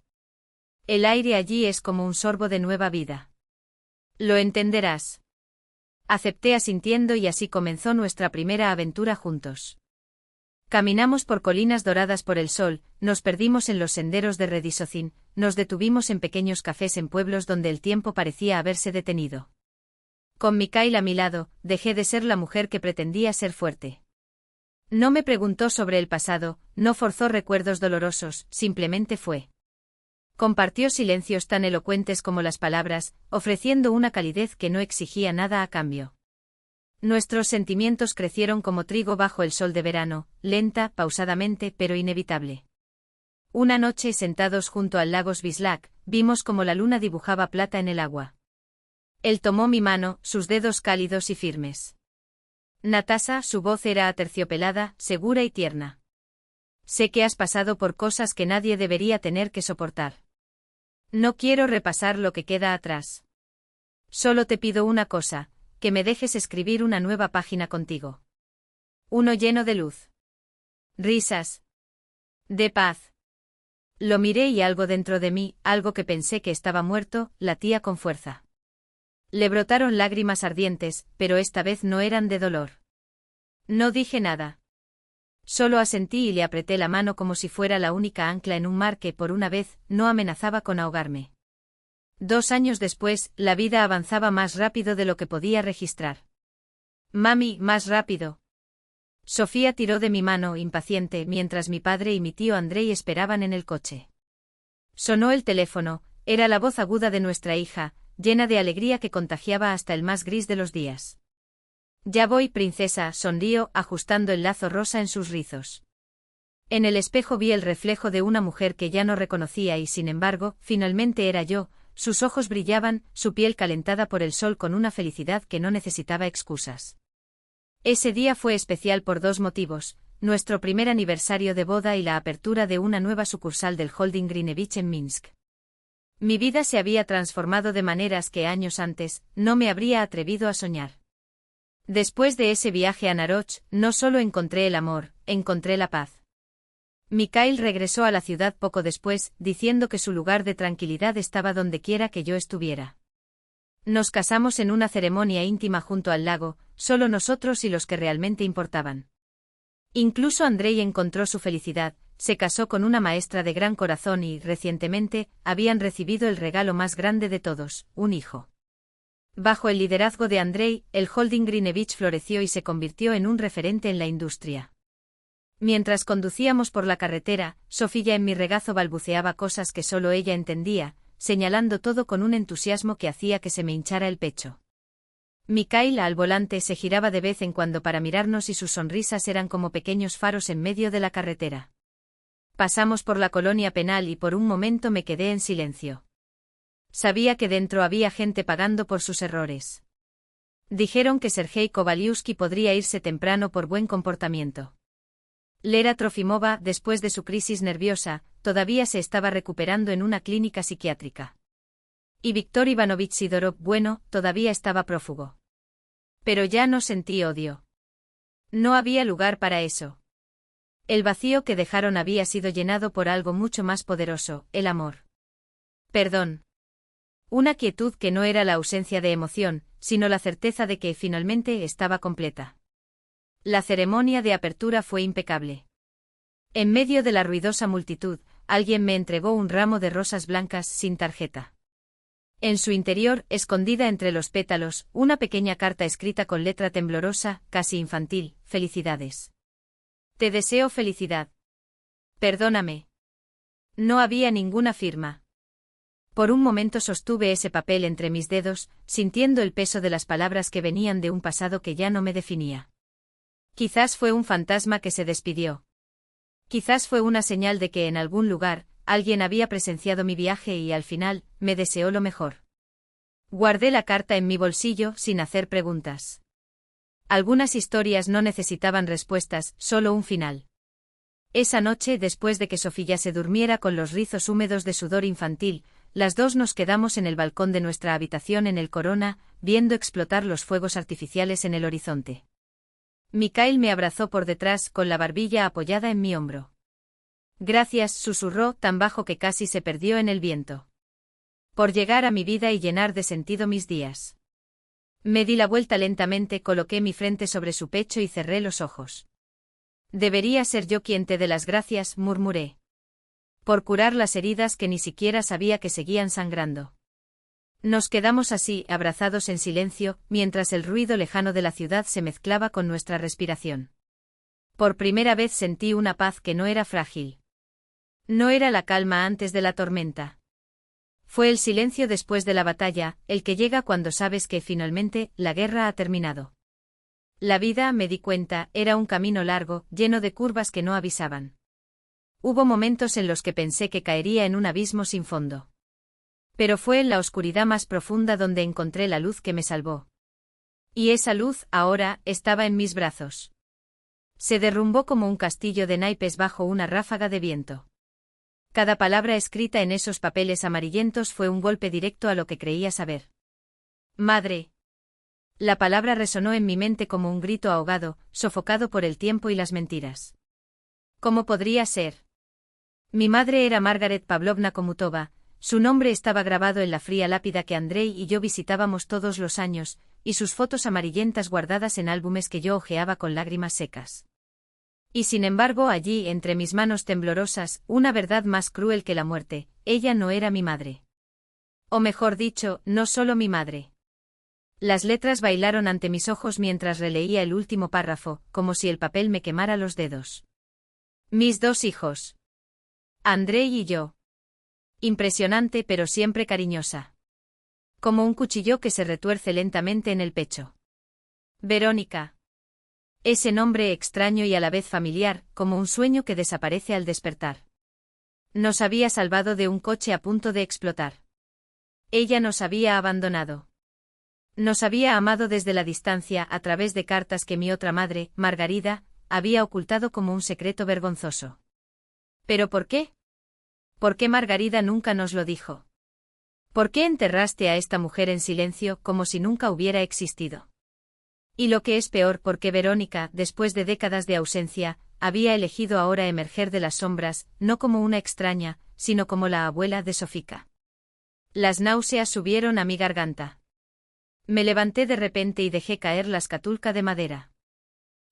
El aire allí es como un sorbo de nueva vida. Lo entenderás. Acepté asintiendo y así comenzó nuestra primera aventura juntos. Caminamos por colinas doradas por el sol, nos perdimos en los senderos de Redisocin, nos detuvimos en pequeños cafés en pueblos donde el tiempo parecía haberse detenido. Con Mikhail a mi lado, dejé de ser la mujer que pretendía ser fuerte. No me preguntó sobre el pasado, no forzó recuerdos dolorosos, simplemente fue. Compartió silencios tan elocuentes como las palabras, ofreciendo una calidez que no exigía nada a cambio. Nuestros sentimientos crecieron como trigo bajo el sol de verano, lenta, pausadamente, pero inevitable. Una noche, sentados junto al lago Svislak, vimos como la luna dibujaba plata en el agua. Él tomó mi mano, sus dedos cálidos y firmes. Natasa, su voz era aterciopelada, segura y tierna. Sé que has pasado por cosas que nadie debería tener que soportar. No quiero repasar lo que queda atrás. Solo te pido una cosa, que me dejes escribir una nueva página contigo. Uno lleno de luz. Risas. De paz. Lo miré y algo dentro de mí, algo que pensé que estaba muerto, latía con fuerza. Le brotaron lágrimas ardientes, pero esta vez no eran de dolor. No dije nada. Solo asentí y le apreté la mano como si fuera la única ancla en un mar que, por una vez, no amenazaba con ahogarme. 2 años después, la vida avanzaba más rápido de lo que podía registrar. Mami, más rápido. Sofía tiró de mi mano, impaciente, mientras mi padre y mi tío Andrei esperaban en el coche. Sonó el teléfono, era la voz aguda de nuestra hija, llena de alegría que contagiaba hasta el más gris de los días. Ya voy, princesa, sonrió, ajustando el lazo rosa en sus rizos. En el espejo vi el reflejo de una mujer que ya no reconocía y, sin embargo, finalmente era yo. Sus ojos brillaban, su piel calentada por el sol con una felicidad que no necesitaba excusas. Ese día fue especial por dos motivos: nuestro primer aniversario de boda y la apertura de una nueva sucursal del Holding Greenevich en Minsk. Mi vida se había transformado de maneras que años antes no me habría atrevido a soñar. Después de ese viaje a Naroch, no solo encontré el amor, encontré la paz. Mikhail regresó a la ciudad poco después, diciendo que su lugar de tranquilidad estaba donde quiera que yo estuviera. Nos casamos en una ceremonia íntima junto al lago, solo nosotros y los que realmente importaban. Incluso Andrei encontró su felicidad, se casó con una maestra de gran corazón y, recientemente, habían recibido el regalo más grande de todos, un hijo. Bajo el liderazgo de Andrei, el Holding Greenevich floreció y se convirtió en un referente en la industria. Mientras conducíamos por la carretera, Sofía en mi regazo balbuceaba cosas que solo ella entendía, señalando todo con un entusiasmo que hacía que se me hinchara el pecho. Mikhail al volante se giraba de vez en cuando para mirarnos y sus sonrisas eran como pequeños faros en medio de la carretera. Pasamos por la colonia penal y por un momento me quedé en silencio. Sabía que dentro había gente pagando por sus errores. Dijeron que Sergei Kovaliuski podría irse temprano por buen comportamiento. Lera Trofimova, después de su crisis nerviosa, todavía se estaba recuperando en una clínica psiquiátrica. Y Víctor Ivanovich Sidorov, bueno, todavía estaba prófugo. Pero ya no sentí odio. No había lugar para eso. El vacío que dejaron había sido llenado por algo mucho más poderoso, el amor. Perdón. Una quietud que no era la ausencia de emoción, sino la certeza de que finalmente estaba completa. La ceremonia de apertura fue impecable. En medio de la ruidosa multitud, alguien me entregó un ramo de rosas blancas sin tarjeta. En su interior, escondida entre los pétalos, una pequeña carta escrita con letra temblorosa, casi infantil: felicidades. Te deseo felicidad. Perdóname. No había ninguna firma. Por un momento sostuve ese papel entre mis dedos, sintiendo el peso de las palabras que venían de un pasado que ya no me definía. Quizás fue un fantasma que se despidió. Quizás fue una señal de que en algún lugar, alguien había presenciado mi viaje y al final, me deseó lo mejor. Guardé la carta en mi bolsillo sin hacer preguntas. Algunas historias no necesitaban respuestas, solo un final. Esa noche, después de que Sofía se durmiera con los rizos húmedos de sudor infantil, las dos nos quedamos en el balcón de nuestra habitación en el Corona, viendo explotar los fuegos artificiales en el horizonte. Mikhail me abrazó por detrás, con la barbilla apoyada en mi hombro. Gracias, susurró, tan bajo que casi se perdió en el viento. Por llegar a mi vida y llenar de sentido mis días. Me di la vuelta lentamente, coloqué mi frente sobre su pecho y cerré los ojos. Debería ser yo quien te dé las gracias, murmuré. Por curar las heridas que ni siquiera sabía que seguían sangrando. Nos quedamos así, abrazados en silencio, mientras el ruido lejano de la ciudad se mezclaba con nuestra respiración. Por primera vez sentí una paz que no era frágil. No era la calma antes de la tormenta. Fue el silencio después de la batalla, el que llega cuando sabes que finalmente la guerra ha terminado. La vida, me di cuenta, era un camino largo, lleno de curvas que no avisaban. Hubo momentos en los que pensé que caería en un abismo sin fondo. Pero fue en la oscuridad más profunda donde encontré la luz que me salvó. Y esa luz, ahora, estaba en mis brazos. Se derrumbó como un castillo de naipes bajo una ráfaga de viento. Cada palabra escrita en esos papeles amarillentos fue un golpe directo a lo que creía saber. Madre. La palabra resonó en mi mente como un grito ahogado, sofocado por el tiempo y las mentiras. ¿Cómo podría ser? Mi madre era Margaret Pavlovna Komutova. Su nombre estaba grabado en la fría lápida que Andrei y yo visitábamos todos los años, y sus fotos amarillentas guardadas en álbumes que yo hojeaba con lágrimas secas. Y sin embargo, allí, entre mis manos temblorosas, una verdad más cruel que la muerte: ella no era mi madre. O mejor dicho, no solo mi madre. Las letras bailaron ante mis ojos mientras releía el último párrafo, como si el papel me quemara los dedos. Mis 2 hijos. Andrei y yo. Impresionante pero siempre cariñosa. Como un cuchillo que se retuerce lentamente en el pecho. Verónica. Ese nombre extraño y a la vez familiar, como un sueño que desaparece al despertar. Nos había salvado de un coche a punto de explotar. Ella nos había abandonado. Nos había amado desde la distancia a través de cartas que mi otra madre, Margarida, había ocultado como un secreto vergonzoso. ¿Pero por qué? ¿Por qué Margarida nunca nos lo dijo? ¿Por qué enterraste a esta mujer en silencio como si nunca hubiera existido? Y lo que es peor, ¿por qué Verónica, después de décadas de ausencia, había elegido ahora emerger de las sombras, no como una extraña, sino como la abuela de Sofika? Las náuseas subieron a mi garganta. Me levanté de repente y dejé caer la escatulca de madera.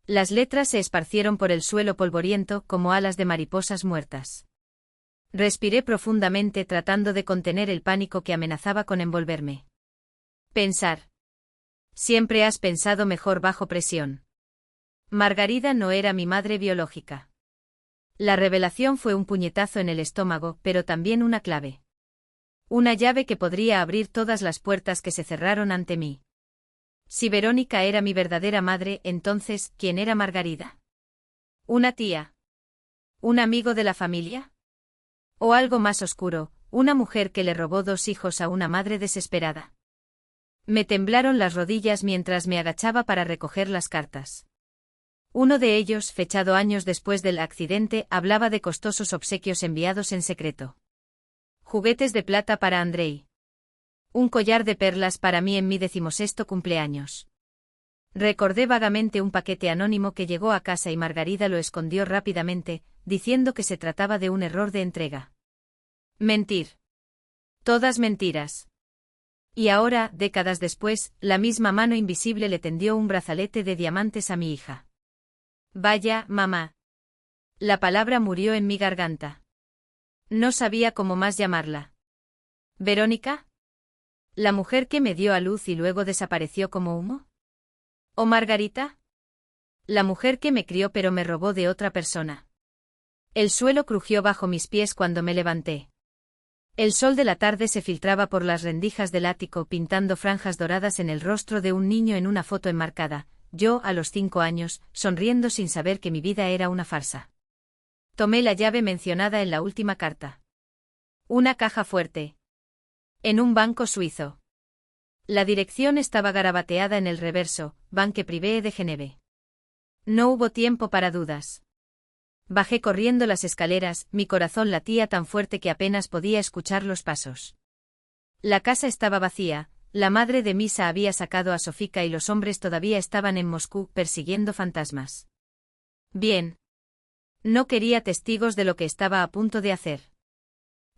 Las letras se esparcieron por el suelo polvoriento como alas de mariposas muertas. Respiré profundamente tratando de contener el pánico que amenazaba con envolverme. Pensar. Siempre has pensado mejor bajo presión. Margarida no era mi madre biológica. La revelación fue un puñetazo en el estómago, pero también una clave. Una llave que podría abrir todas las puertas que se cerraron ante mí. Si Verónica era mi verdadera madre, entonces, ¿quién era Margarida? ¿Una tía? ¿Un amigo de la familia? ¿O algo más oscuro, una mujer que le robó 2 hijos a una madre desesperada? Me temblaron las rodillas mientras me agachaba para recoger las cartas. Uno de ellos, fechado años después del accidente, hablaba de costosos obsequios enviados en secreto. Juguetes de plata para Andrei. Un collar de perlas para mí en mi 16º cumpleaños. Recordé vagamente un paquete anónimo que llegó a casa y Margarida lo escondió rápidamente, diciendo que se trataba de un error de entrega. Mentir. Todas mentiras. Y ahora, décadas después, la misma mano invisible le tendió un brazalete de diamantes a mi hija. Vaya, mamá. La palabra murió en mi garganta. No sabía cómo más llamarla. ¿Verónica? ¿La mujer que me dio a luz y luego desapareció como humo? ¿O Margarita? La mujer que me crió pero me robó de otra persona. El suelo crujió bajo mis pies cuando me levanté. El sol de la tarde se filtraba por las rendijas del ático pintando franjas doradas en el rostro de un niño en una foto enmarcada, yo a los 5 años, sonriendo sin saber que mi vida era una farsa. Tomé la llave mencionada en la última carta. Una caja fuerte. En un banco suizo. La dirección estaba garabateada en el reverso, Banque Privée de Geneve. No hubo tiempo para dudas. Bajé corriendo las escaleras, mi corazón latía tan fuerte que apenas podía escuchar los pasos. La casa estaba vacía, la madre de Misa había sacado a Sofika y los hombres todavía estaban en Moscú persiguiendo fantasmas. Bien. No quería testigos de lo que estaba a punto de hacer.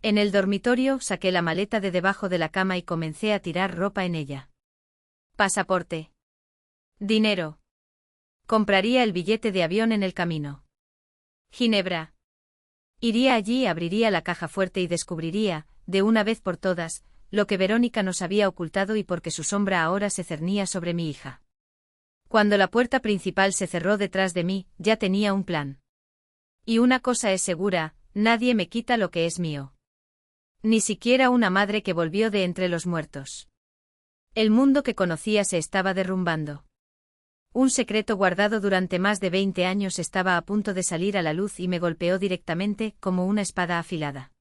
En el dormitorio saqué la maleta de debajo de la cama y comencé a tirar ropa en ella. Pasaporte. Dinero. Compraría el billete de avión en el camino. Ginebra. Iría allí, abriría la caja fuerte y descubriría, de una vez por todas, lo que Verónica nos había ocultado y por qué su sombra ahora se cernía sobre mi hija. Cuando la puerta principal se cerró detrás de mí, ya tenía un plan. Y una cosa es segura, nadie me quita lo que es mío. Ni siquiera una madre que volvió de entre los muertos. El mundo que conocía se estaba derrumbando. Un secreto guardado durante más de 20 años estaba a punto de salir a la luz y me golpeó directamente, como una espada afilada.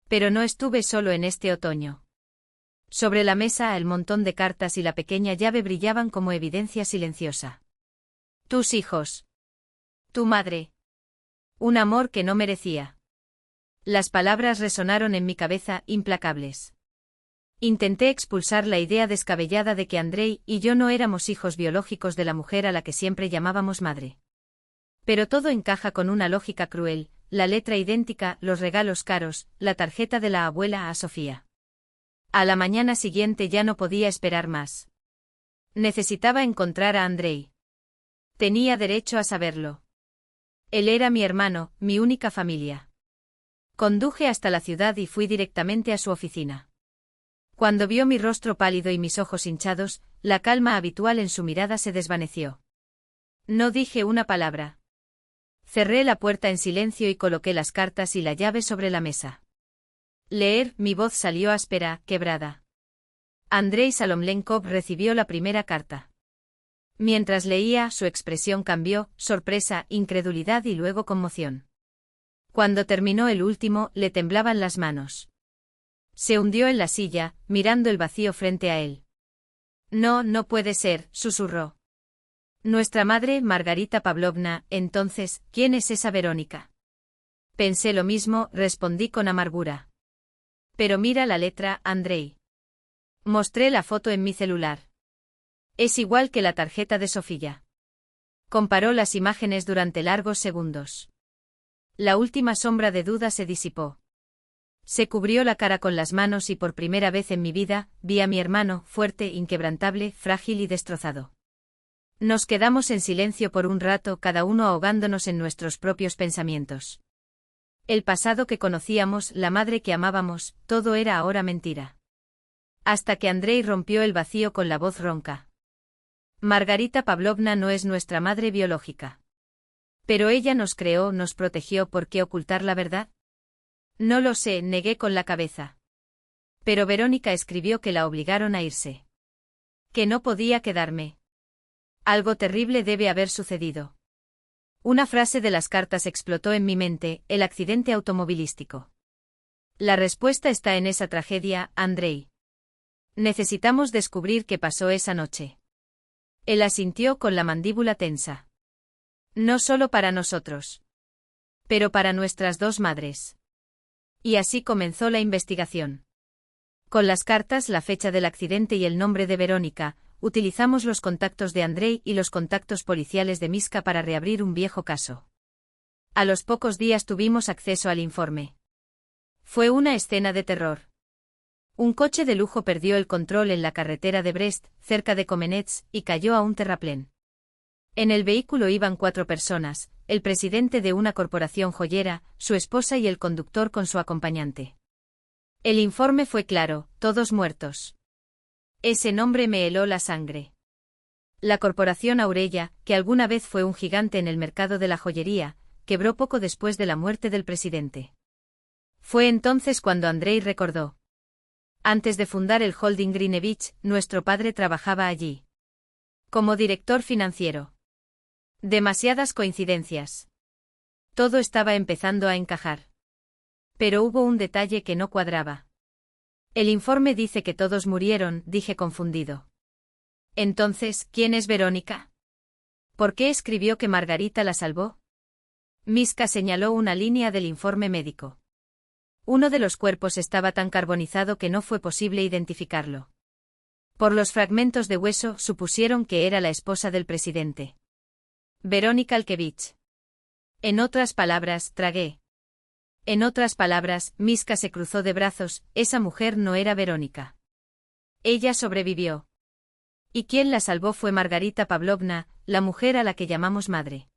Pero no estuve solo en este otoño. Sobre la mesa el montón de cartas y la pequeña llave brillaban como evidencia silenciosa. Tus hijos. Tu madre. Un amor que no merecía. Las palabras resonaron en mi cabeza, implacables. Intenté expulsar la idea descabellada de que Andrei y yo no éramos hijos biológicos de la mujer a la que siempre llamábamos madre. Pero todo encaja con una lógica cruel, la letra idéntica, los regalos caros, la tarjeta de la abuela a Sofía. A la mañana siguiente ya no podía esperar más. Necesitaba encontrar a Andrei. Tenía derecho a saberlo. Él era mi hermano, mi única familia. Conduje hasta la ciudad y fui directamente a su oficina. Cuando vio mi rostro pálido y mis ojos hinchados, la calma habitual en su mirada se desvaneció. No dije una palabra. Cerré la puerta en silencio y coloqué las cartas y la llave sobre la mesa. Leer, mi voz salió áspera, quebrada. Andrei Salomlenkov recibió la primera carta. Mientras leía, su expresión cambió, sorpresa, incredulidad y luego conmoción. Cuando terminó el último, le temblaban las manos. Se hundió en la silla, mirando el vacío frente a él. No, no puede ser, susurró. Nuestra madre, Margarita Pavlovna, entonces, ¿quién es esa Verónica? Pensé lo mismo, respondí con amargura. Pero mira la letra, Andrei. Mostré la foto en mi celular. Es igual que la tarjeta de Sofía. Comparó las imágenes durante largos segundos. La última sombra de duda se disipó. Se cubrió la cara con las manos y por primera vez en mi vida, vi a mi hermano, fuerte, inquebrantable, frágil y destrozado. Nos quedamos en silencio por un rato, cada uno ahogándonos en nuestros propios pensamientos. El pasado que conocíamos, la madre que amábamos, todo era ahora mentira. Hasta que Andrei rompió el vacío con la voz ronca. Margarita Pavlovna no es nuestra madre biológica. Pero ella nos creó, nos protegió, ¿por qué ocultar la verdad? No lo sé, negué con la cabeza. Pero Verónica escribió que la obligaron a irse. Que no podía quedarme. Algo terrible debe haber sucedido. Una frase de las cartas explotó en mi mente, el accidente automovilístico. La respuesta está en esa tragedia, Andrei. Necesitamos descubrir qué pasó esa noche. Él asintió con la mandíbula tensa. No solo para nosotros. Pero para nuestras dos madres. Y así comenzó la investigación. Con las cartas, la fecha del accidente y el nombre de Verónica, utilizamos los contactos de Andrei y los contactos policiales de Miska para reabrir un viejo caso. A los pocos días tuvimos acceso al informe. Fue una escena de terror. Un coche de lujo perdió el control en la carretera de Brest, cerca de Komenets, y cayó a un terraplén. En el vehículo iban 4 personas, el presidente de una corporación joyera, su esposa y el conductor con su acompañante. El informe fue claro, todos muertos. Ese nombre me heló la sangre. La corporación Aurella, que alguna vez fue un gigante en el mercado de la joyería, quebró poco después de la muerte del presidente. Fue entonces cuando Andrei recordó. Antes de fundar el holding Greenevich, nuestro padre trabajaba allí. Como director financiero. Demasiadas coincidencias. Todo estaba empezando a encajar. Pero hubo un detalle que no cuadraba. El informe dice que todos murieron, dije confundido. Entonces, ¿quién es Verónica? ¿Por qué escribió que Margarita la salvó? Miska señaló una línea del informe médico. Uno de los cuerpos estaba tan carbonizado que no fue posible identificarlo. Por los fragmentos de hueso, supusieron que era la esposa del presidente. Verónica Alkevich. En otras palabras, tragué. En otras palabras, Miska se cruzó de brazos, esa mujer no era Verónica. Ella sobrevivió. Y quien la salvó fue Margarita Pavlovna, la mujer a la que llamamos madre.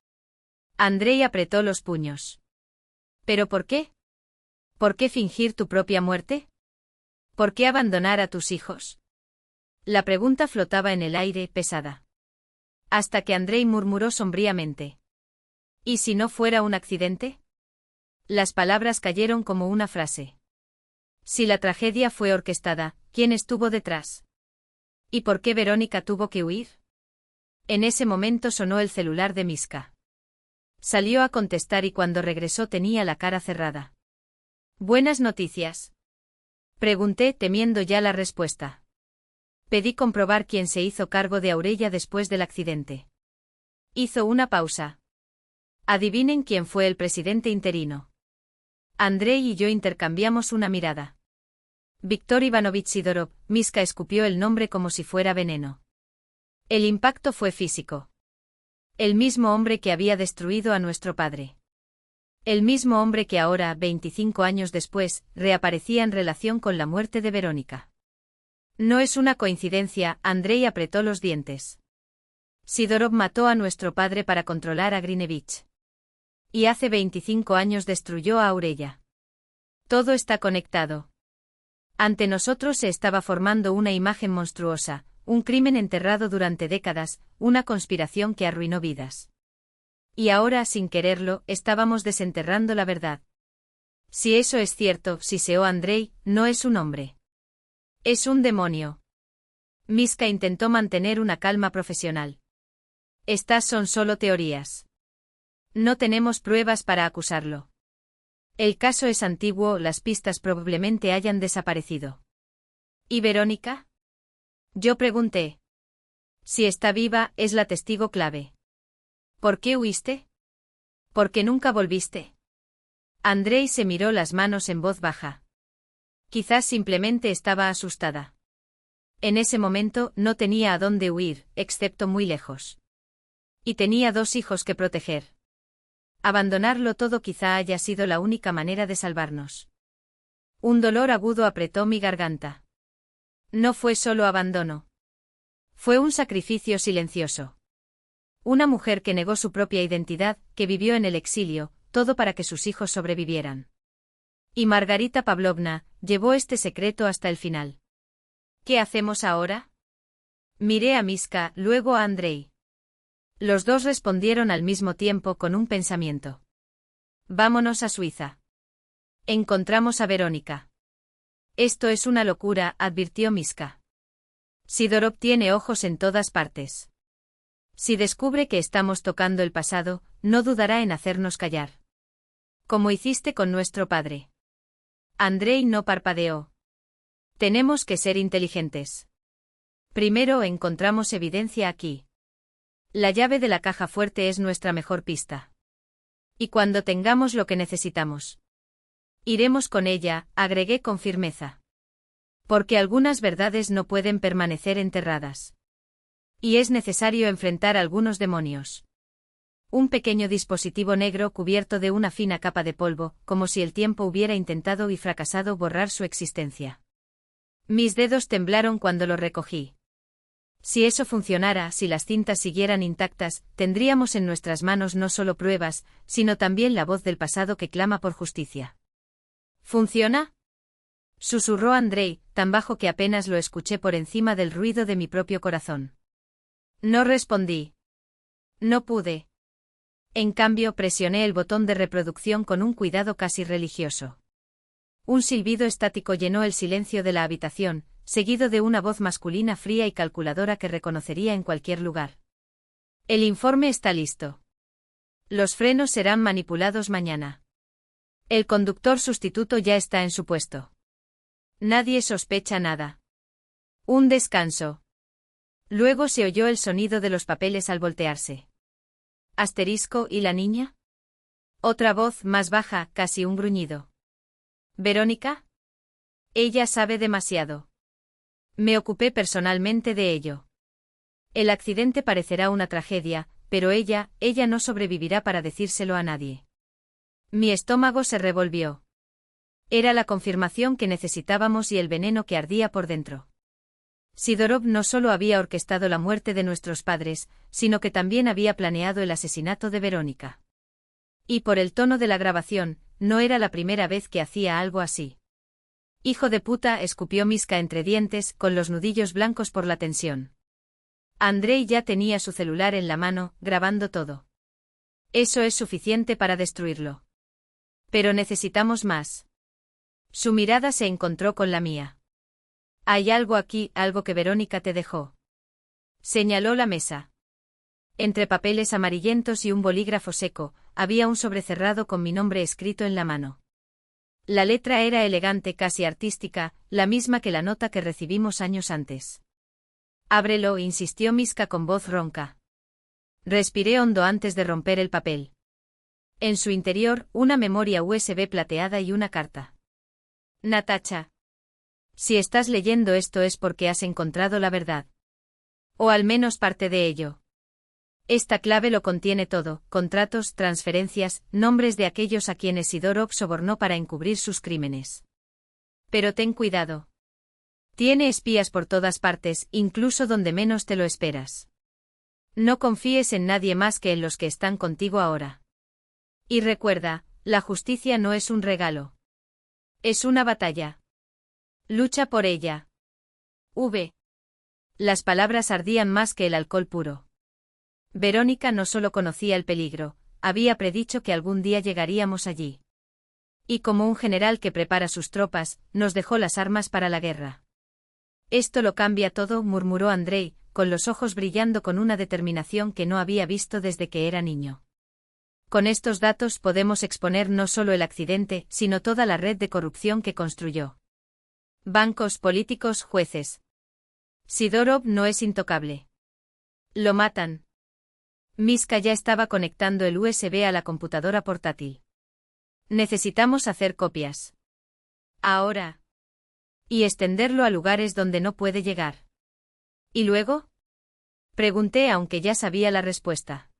Andrei apretó los puños. ¿Pero por qué? ¿Por qué fingir tu propia muerte? ¿Por qué abandonar a tus hijos? La pregunta flotaba en el aire, pesada. Hasta que Andrei murmuró sombríamente. ¿Y si no fuera un accidente? Las palabras cayeron como una frase. Si la tragedia fue orquestada, ¿quién estuvo detrás? ¿Y por qué Verónica tuvo que huir? En ese momento sonó el celular de Miska. Salió a contestar y cuando regresó tenía la cara cerrada. ¿Buenas noticias? Pregunté temiendo ya la respuesta. Pedí comprobar quién se hizo cargo de Aurella después del accidente. Hizo una pausa. Adivinen quién fue el presidente interino. Andrei y yo intercambiamos una mirada. Víctor Ivanovich Sidorov. Miska escupió el nombre como si fuera veneno. El impacto fue físico. El mismo hombre que había destruido a nuestro padre. El mismo hombre que ahora, 25 años después, reaparecía en relación con la muerte de Verónica. No es una coincidencia, Andrei apretó los dientes. Sidorov mató a nuestro padre para controlar a Greenevich. Y hace 25 años destruyó a Aurella. Todo está conectado. Ante nosotros se estaba formando una imagen monstruosa, un crimen enterrado durante décadas, una conspiración que arruinó vidas. Y ahora, sin quererlo, estábamos desenterrando la verdad. Si eso es cierto, siseó Andrei, no es un hombre. Es un demonio. Miska intentó mantener una calma profesional. Estas son solo teorías. No tenemos pruebas para acusarlo. El caso es antiguo, las pistas probablemente hayan desaparecido. ¿Y Verónica? Yo pregunté. Si está viva, es la testigo clave. ¿Por qué huiste? Porque nunca volviste. Andrei se miró las manos en voz baja. Quizás simplemente estaba asustada. En ese momento no tenía a dónde huir, excepto muy lejos. Y tenía 2 hijos que proteger. Abandonarlo todo quizá haya sido la única manera de salvarnos. Un dolor agudo apretó mi garganta. No fue solo abandono. Fue un sacrificio silencioso. Una mujer que negó su propia identidad, que vivió en el exilio, todo para que sus hijos sobrevivieran. Y Margarita Pavlovna llevó este secreto hasta el final. ¿Qué hacemos ahora? Miré a Miska, luego a Andrei. Los dos respondieron al mismo tiempo con un pensamiento. Vámonos a Suiza. Encontramos a Verónica. Esto es una locura, advirtió Miska. Sidorov tiene ojos en todas partes. Si descubre que estamos tocando el pasado, no dudará en hacernos callar. Como hiciste con nuestro padre. Andrei no parpadeó. Tenemos que ser inteligentes. Primero encontramos evidencia aquí. La llave de la caja fuerte es nuestra mejor pista. Y cuando tengamos lo que necesitamos, iremos con ella, agregué con firmeza. Porque algunas verdades no pueden permanecer enterradas. Y es necesario enfrentar algunos demonios. Un pequeño dispositivo negro cubierto de una fina capa de polvo, como si el tiempo hubiera intentado y fracasado borrar su existencia. Mis dedos temblaron cuando lo recogí. Si eso funcionara, si las cintas siguieran intactas, tendríamos en nuestras manos no solo pruebas, sino también la voz del pasado que clama por justicia. ¿Funciona? Susurró Andrei, tan bajo que apenas lo escuché por encima del ruido de mi propio corazón. No respondí. No pude. En cambio, presioné el botón de reproducción con un cuidado casi religioso. Un silbido estático llenó el silencio de la habitación, seguido de una voz masculina fría y calculadora que reconocería en cualquier lugar. El informe está listo. Los frenos serán manipulados mañana. El conductor sustituto ya está en su puesto. Nadie sospecha nada. Un descanso. Luego se oyó el sonido de los papeles al voltearse. Asterisco, ¿y la niña? Otra voz más baja, casi un gruñido. ¿Verónica? Ella sabe demasiado. Me ocupé personalmente de ello. El accidente parecerá una tragedia, pero ella no sobrevivirá para decírselo a nadie. Mi estómago se revolvió. Era la confirmación que necesitábamos y el veneno que ardía por dentro. Sidorov no solo había orquestado la muerte de nuestros padres, sino que también había planeado el asesinato de Verónica. Y por el tono de la grabación, no era la primera vez que hacía algo así. Hijo de puta, escupió Miska entre dientes, con los nudillos blancos por la tensión. Andrei ya tenía su celular en la mano, grabando todo. Eso es suficiente para destruirlo. Pero necesitamos más. Su mirada se encontró con la mía. Hay algo aquí, algo que Verónica te dejó. Señaló la mesa. Entre papeles amarillentos y un bolígrafo seco, había un sobre cerrado con mi nombre escrito en la mano. La letra era elegante, casi artística, la misma que la nota que recibimos años antes. Ábrelo, insistió Miska con voz ronca. Respiré hondo antes de romper el papel. En su interior, una memoria USB plateada y una carta. Natacha. Si estás leyendo esto es porque has encontrado la verdad. O al menos parte de ello. Esta clave lo contiene todo: contratos, transferencias, nombres de aquellos a quienes Sidorov sobornó para encubrir sus crímenes. Pero ten cuidado. Tiene espías por todas partes, incluso donde menos te lo esperas. No confíes en nadie más que en los que están contigo ahora. Y recuerda, la justicia no es un regalo. Es una batalla. Lucha por ella. V. Las palabras ardían más que el alcohol puro. Verónica no solo conocía el peligro, había predicho que algún día llegaríamos allí. Y como un general que prepara sus tropas, nos dejó las armas para la guerra. Esto lo cambia todo, murmuró Andrei, con los ojos brillando con una determinación que no había visto desde que era niño. Con estos datos podemos exponer no solo el accidente, sino toda la red de corrupción que construyó. Bancos, políticos, jueces. Sidorov no es intocable. Lo matan. Miska ya estaba conectando el USB a la computadora portátil. Necesitamos hacer copias. Ahora. Y extenderlo a lugares donde no puede llegar. ¿Y luego? Pregunté aunque ya sabía la respuesta.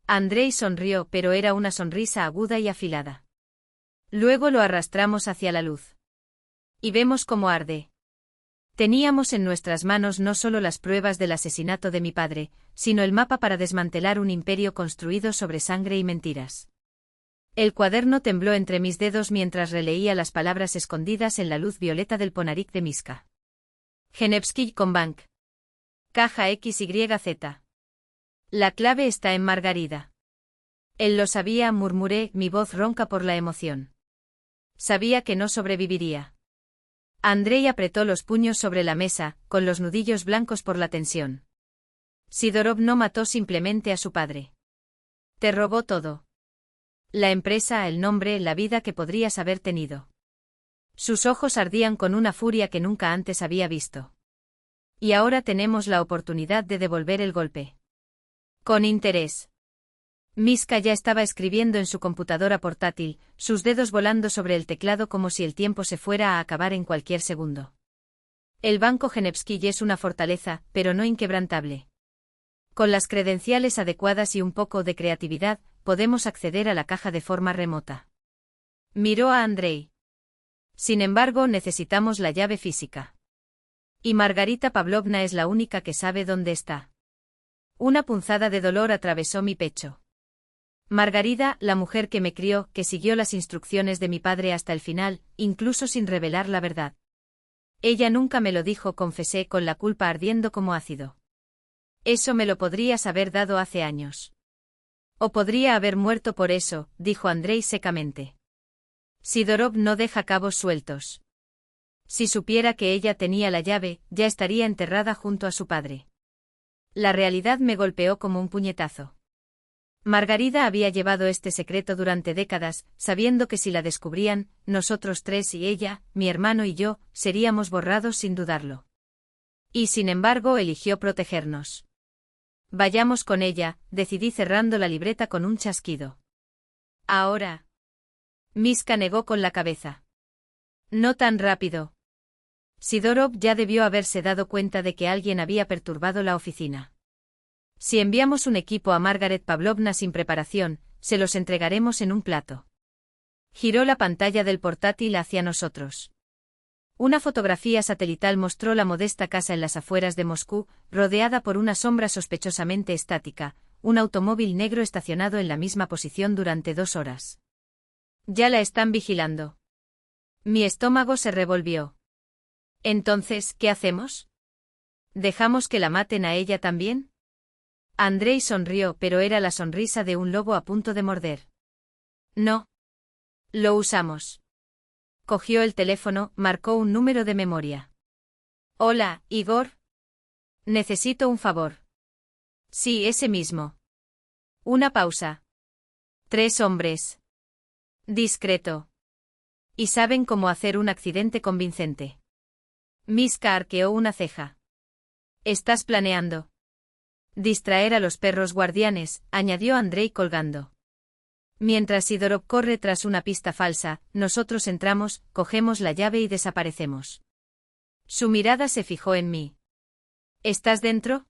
Andrei sonrió, pero era una sonrisa aguda y afilada. Luego lo arrastramos hacia la luz. Y vemos cómo arde. Teníamos en nuestras manos no solo las pruebas del asesinato de mi padre, sino el mapa para desmantelar un imperio construido sobre sangre y mentiras. El cuaderno tembló entre mis dedos mientras releía las palabras escondidas en la luz violeta del Ponarik de Miska. Genevsky Combank. Caja XYZ. La clave está en Margarida. Él lo sabía, murmuré, mi voz ronca por la emoción. Sabía que no sobreviviría. Andrei apretó los puños sobre la mesa, con los nudillos blancos por la tensión. Sidorov no mató simplemente a su padre. Te robó todo. La empresa, el nombre, la vida que podrías haber tenido. Sus ojos ardían con una furia que nunca antes había visto. Y ahora tenemos la oportunidad de devolver el golpe. Con interés. Miska ya estaba escribiendo en su computadora portátil, sus dedos volando sobre el teclado como si el tiempo se fuera a acabar en cualquier segundo. El Banco Genevsky es una fortaleza, pero no inquebrantable. Con las credenciales adecuadas y un poco de creatividad, podemos acceder a la caja de forma remota. Miró a Andrei. Sin embargo, necesitamos la llave física. Y Margarita Pavlovna es la única que sabe dónde está. Una punzada de dolor atravesó mi pecho. Margarida, la mujer que me crió, que siguió las instrucciones de mi padre hasta el final, incluso sin revelar la verdad. Ella nunca me lo dijo, confesé con la culpa ardiendo como ácido. Eso me lo podrías haber dado hace años. O podría haber muerto por eso, dijo Andrei secamente. Sidorov no deja cabos sueltos. Si supiera que ella tenía la llave, ya estaría enterrada junto a su padre. La realidad me golpeó como un puñetazo. Margarida había llevado este secreto durante décadas, sabiendo que si la descubrían, nosotros tres y ella, mi hermano y yo, seríamos borrados sin dudarlo. Y sin embargo eligió protegernos. Vayamos con ella, decidí cerrando la libreta con un chasquido. Ahora. Miska negó con la cabeza. No tan rápido. Sidorov ya debió haberse dado cuenta de que alguien había perturbado la oficina. Si enviamos un equipo a Margaret Pavlovna sin preparación, se los entregaremos en un plato. Giró la pantalla del portátil hacia nosotros. Una fotografía satelital mostró la modesta casa en las afueras de Moscú, rodeada por una sombra sospechosamente estática, un automóvil negro estacionado en la misma posición durante 2 horas. Ya la están vigilando. Mi estómago se revolvió. Entonces, ¿qué hacemos? ¿Dejamos que la maten a ella también? Andrei sonrió, pero era la sonrisa de un lobo a punto de morder. No. Lo usamos. Cogió el teléfono, marcó un número de memoria. Hola, Igor. Necesito un favor. Sí, ese mismo. Una pausa. 3 hombres. Discreto. Y saben cómo hacer un accidente convincente. Miska arqueó una ceja. ¿Estás planeando? Distraer a los perros guardianes, añadió Andrei colgando. Mientras Sidorov corre tras una pista falsa, nosotros entramos, cogemos la llave y desaparecemos. Su mirada se fijó en mí. ¿Estás dentro?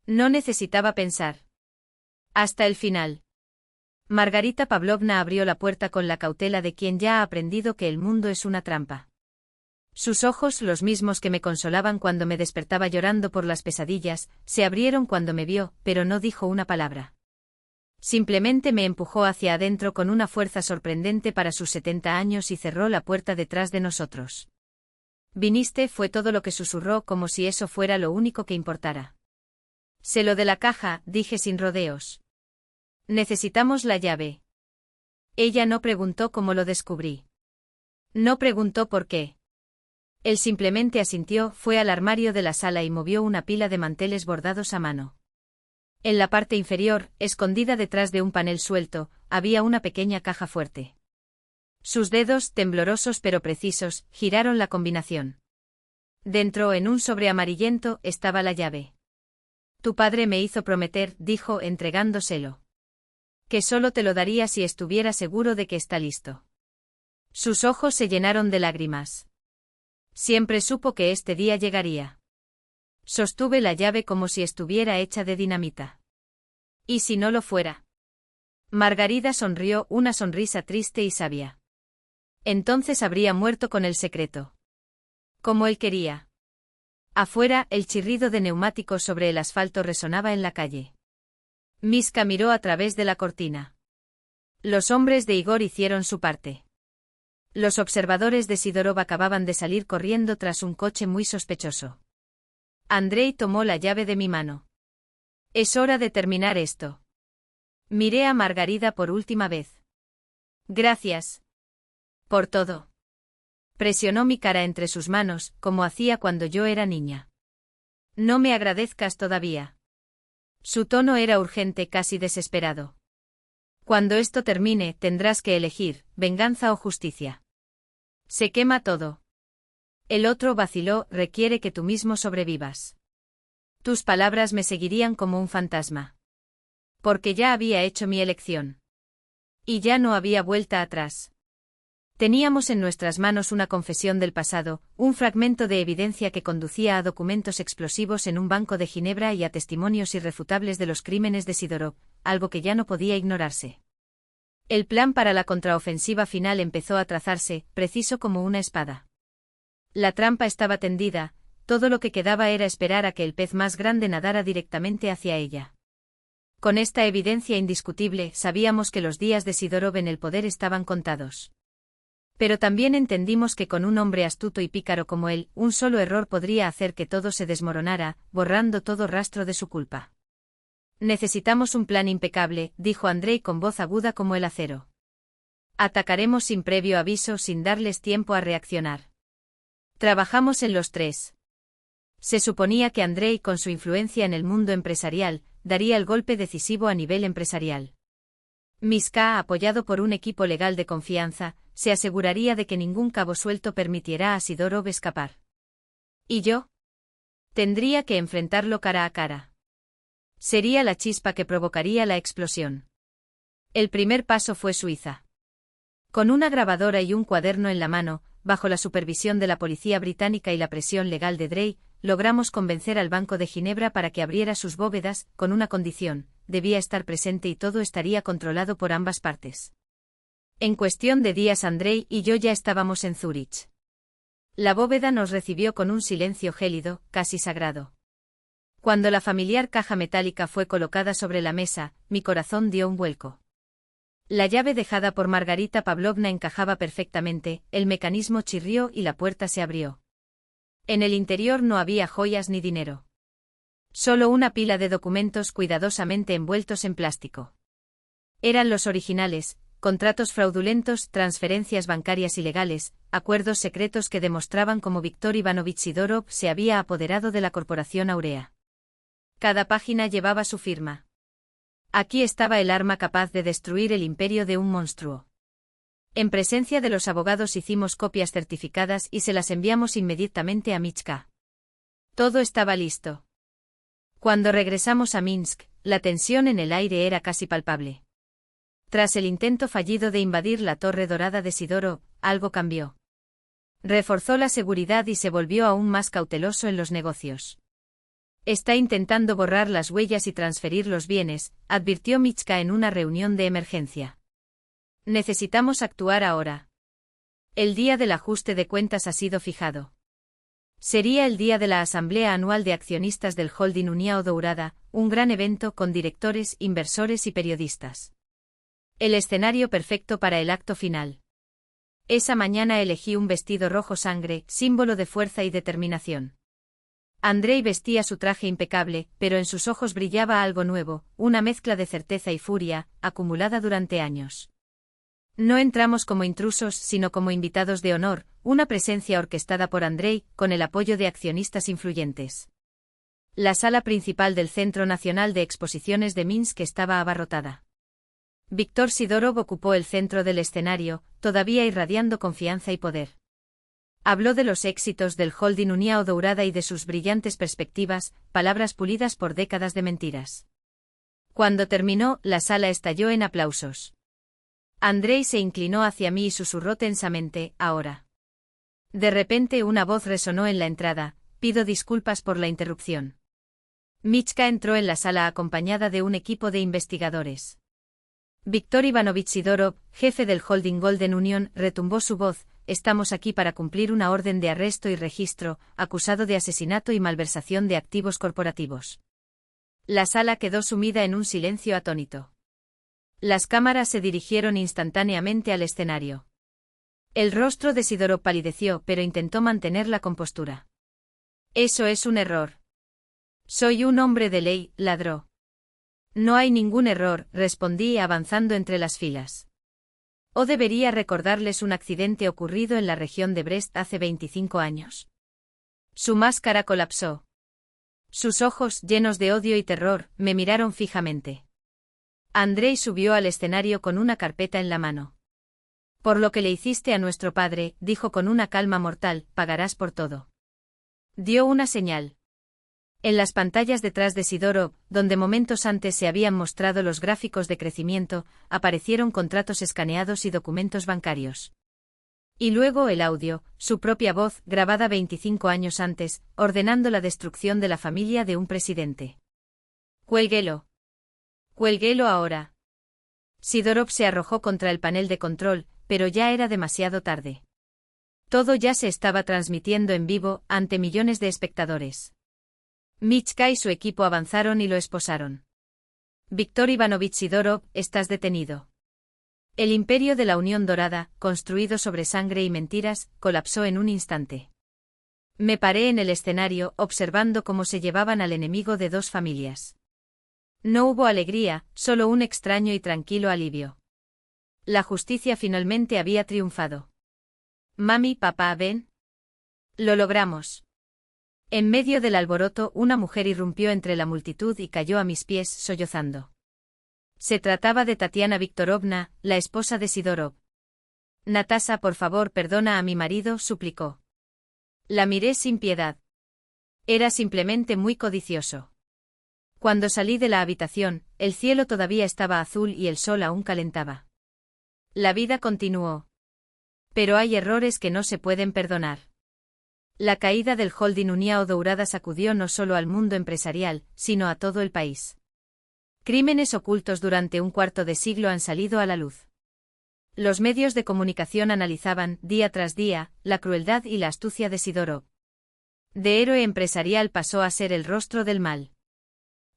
No necesitaba pensar. Hasta el final. Margarita Pavlovna abrió la puerta con la cautela de quien ya ha aprendido que el mundo es una trampa. Sus ojos, los mismos que me consolaban cuando me despertaba llorando por las pesadillas, se abrieron cuando me vio, pero no dijo una palabra. Simplemente me empujó hacia adentro con una fuerza sorprendente para sus 70 años y cerró la puerta detrás de nosotros. Viniste fue todo lo que susurró como si eso fuera lo único que importara. Sé lo de la caja, dije sin rodeos. Necesitamos la llave. Ella no preguntó cómo lo descubrí. No preguntó por qué. Él simplemente asintió, fue al armario de la sala y movió una pila de manteles bordados a mano. En la parte inferior, escondida detrás de un panel suelto, había una pequeña caja fuerte. Sus dedos, temblorosos pero precisos, giraron la combinación. Dentro, en un sobre amarillento, estaba la llave. Tu padre me hizo prometer, dijo, entregándoselo. Que solo te lo daría si estuviera seguro de que está listo. Sus ojos se llenaron de lágrimas. Siempre supo que este día llegaría. Sostuve la llave como si estuviera hecha de dinamita. ¿Y si no lo fuera? Margarida sonrió, una sonrisa triste y sabia. Entonces habría muerto con el secreto. Como él quería. Afuera, el chirrido de neumáticos sobre el asfalto resonaba en la calle. Miska miró a través de la cortina. Los hombres de Igor hicieron su parte. Los observadores de Sidorov acababan de salir corriendo tras un coche muy sospechoso. Andrei tomó la llave de mi mano. Es hora de terminar esto. Miré a Margarida por última vez. Gracias. Por todo. Presionó mi cara entre sus manos, como hacía cuando yo era niña. No me agradezcas todavía. Su tono era urgente, casi desesperado. Cuando esto termine, tendrás que elegir, venganza o justicia. Se quema todo. El otro vaciló, requiere que tú mismo sobrevivas. Tus palabras me seguirían como un fantasma. Porque ya había hecho mi elección. Y ya no había vuelta atrás. Teníamos en nuestras manos una confesión del pasado, un fragmento de evidencia que conducía a documentos explosivos en un banco de Ginebra y a testimonios irrefutables de los crímenes de Sidorov, algo que ya no podía ignorarse. El plan para la contraofensiva final empezó a trazarse, preciso como una espada. La trampa estaba tendida, todo lo que quedaba era esperar a que el pez más grande nadara directamente hacia ella. Con esta evidencia indiscutible, sabíamos que los días de Sidorov en el poder estaban contados. Pero también entendimos que con un hombre astuto y pícaro como él, un solo error podría hacer que todo se desmoronara, borrando todo rastro de su culpa. Necesitamos un plan impecable, dijo Andrei con voz aguda como el acero. Atacaremos sin previo aviso, sin darles tiempo a reaccionar. Trabajamos en los tres. Se suponía que Andrei, con su influencia en el mundo empresarial, daría el golpe decisivo a nivel empresarial. Miska, apoyado por un equipo legal de confianza, se aseguraría de que ningún cabo suelto permitiera a Sidorov escapar. ¿Y yo? Tendría que enfrentarlo cara a cara. Sería la chispa que provocaría la explosión. El primer paso fue Suiza. Con una grabadora y un cuaderno en la mano, bajo la supervisión de la policía británica y la presión legal de Drey, logramos convencer al Banco de Ginebra para que abriera sus bóvedas, con una condición: debía estar presente y todo estaría controlado por ambas partes. En cuestión de días Andrei y yo ya estábamos en Zúrich. La bóveda nos recibió con un silencio gélido, casi sagrado. Cuando la familiar caja metálica fue colocada sobre la mesa, mi corazón dio un vuelco. La llave dejada por Margarita Pavlovna encajaba perfectamente, el mecanismo chirrió y la puerta se abrió. En el interior no había joyas ni dinero. Solo una pila de documentos cuidadosamente envueltos en plástico. Eran los originales: contratos fraudulentos, transferencias bancarias ilegales, acuerdos secretos que demostraban cómo Víktor Ivanovich Sidorov se había apoderado de la corporación Aurea. Cada página llevaba su firma. Aquí estaba el arma capaz de destruir el imperio de un monstruo. En presencia de los abogados hicimos copias certificadas y se las enviamos inmediatamente a Michka. Todo estaba listo. Cuando regresamos a Minsk, la tensión en el aire era casi palpable. Tras el intento fallido de invadir la Torre Dorada de Sidorov, algo cambió. Reforzó la seguridad y se volvió aún más cauteloso en los negocios. Está intentando borrar las huellas y transferir los bienes, advirtió Michka en una reunión de emergencia. Necesitamos actuar ahora. El día del ajuste de cuentas ha sido fijado. Sería el día de la Asamblea Anual de Accionistas del Holding Uniao Dourada, un gran evento con directores, inversores y periodistas. El escenario perfecto para el acto final. Esa mañana elegí un vestido rojo sangre, símbolo de fuerza y determinación. Andrei vestía su traje impecable, pero en sus ojos brillaba algo nuevo, una mezcla de certeza y furia, acumulada durante años. No entramos como intrusos, sino como invitados de honor, una presencia orquestada por Andrei, con el apoyo de accionistas influyentes. La sala principal del Centro Nacional de Exposiciones de Minsk estaba abarrotada. Víctor Sidorov ocupó el centro del escenario, todavía irradiando confianza y poder. Habló de los éxitos del holding Uniao Dourada y de sus brillantes perspectivas, palabras pulidas por décadas de mentiras. Cuando terminó, la sala estalló en aplausos. Andrei se inclinó hacia mí y susurró tensamente, ahora. De repente una voz resonó en la entrada, pido disculpas por la interrupción. Michka entró en la sala acompañada de un equipo de investigadores. Víctor Ivanovich Sidorov, jefe del holding Golden Union, retumbó su voz, estamos aquí para cumplir una orden de arresto y registro, acusado de asesinato y malversación de activos corporativos. La sala quedó sumida en un silencio atónito. Las cámaras se dirigieron instantáneamente al escenario. El rostro de Sidorov palideció, pero intentó mantener la compostura. Eso es un error. Soy un hombre de ley, ladró. No hay ningún error, respondí avanzando entre las filas. ¿O debería recordarles un accidente ocurrido en la región de Brest hace 25 años? Su máscara colapsó. Sus ojos, llenos de odio y terror, me miraron fijamente. Andrei subió al escenario con una carpeta en la mano. Por lo que le hiciste a nuestro padre, dijo con una calma mortal, pagarás por todo. Dio una señal. En las pantallas detrás de Sidorov, donde momentos antes se habían mostrado los gráficos de crecimiento, aparecieron contratos escaneados y documentos bancarios. Y luego el audio, su propia voz, grabada 25 años antes, ordenando la destrucción de la familia de un presidente. Cuélguelo. Cuélguelo ahora. Sidorov se arrojó contra el panel de control, pero ya era demasiado tarde. Todo ya se estaba transmitiendo en vivo, ante millones de espectadores. Michka y su equipo avanzaron y lo esposaron. Víctor Ivanovich Sidorov, estás detenido. El imperio de la Unión Dorada, construido sobre sangre y mentiras, colapsó en un instante. Me paré en el escenario, observando cómo se llevaban al enemigo de dos familias. No hubo alegría, solo un extraño y tranquilo alivio. La justicia finalmente había triunfado. Mami, papá, ven. Lo logramos. En medio del alboroto, una mujer irrumpió entre la multitud y cayó a mis pies, sollozando. Se trataba de Tatiana Viktorovna, la esposa de Sidorov. Natasa, por favor, perdona a mi marido, suplicó. La miré sin piedad. Era simplemente muy codicioso. Cuando salí de la habitación, el cielo todavía estaba azul y el sol aún calentaba. La vida continuó. Pero hay errores que no se pueden perdonar. La caída del holding Uniao Dourada sacudió no solo al mundo empresarial, sino a todo el país. Crímenes ocultos durante un cuarto de siglo han salido a la luz. Los medios de comunicación analizaban, día tras día, la crueldad y la astucia de Sidorov. De héroe empresarial pasó a ser el rostro del mal.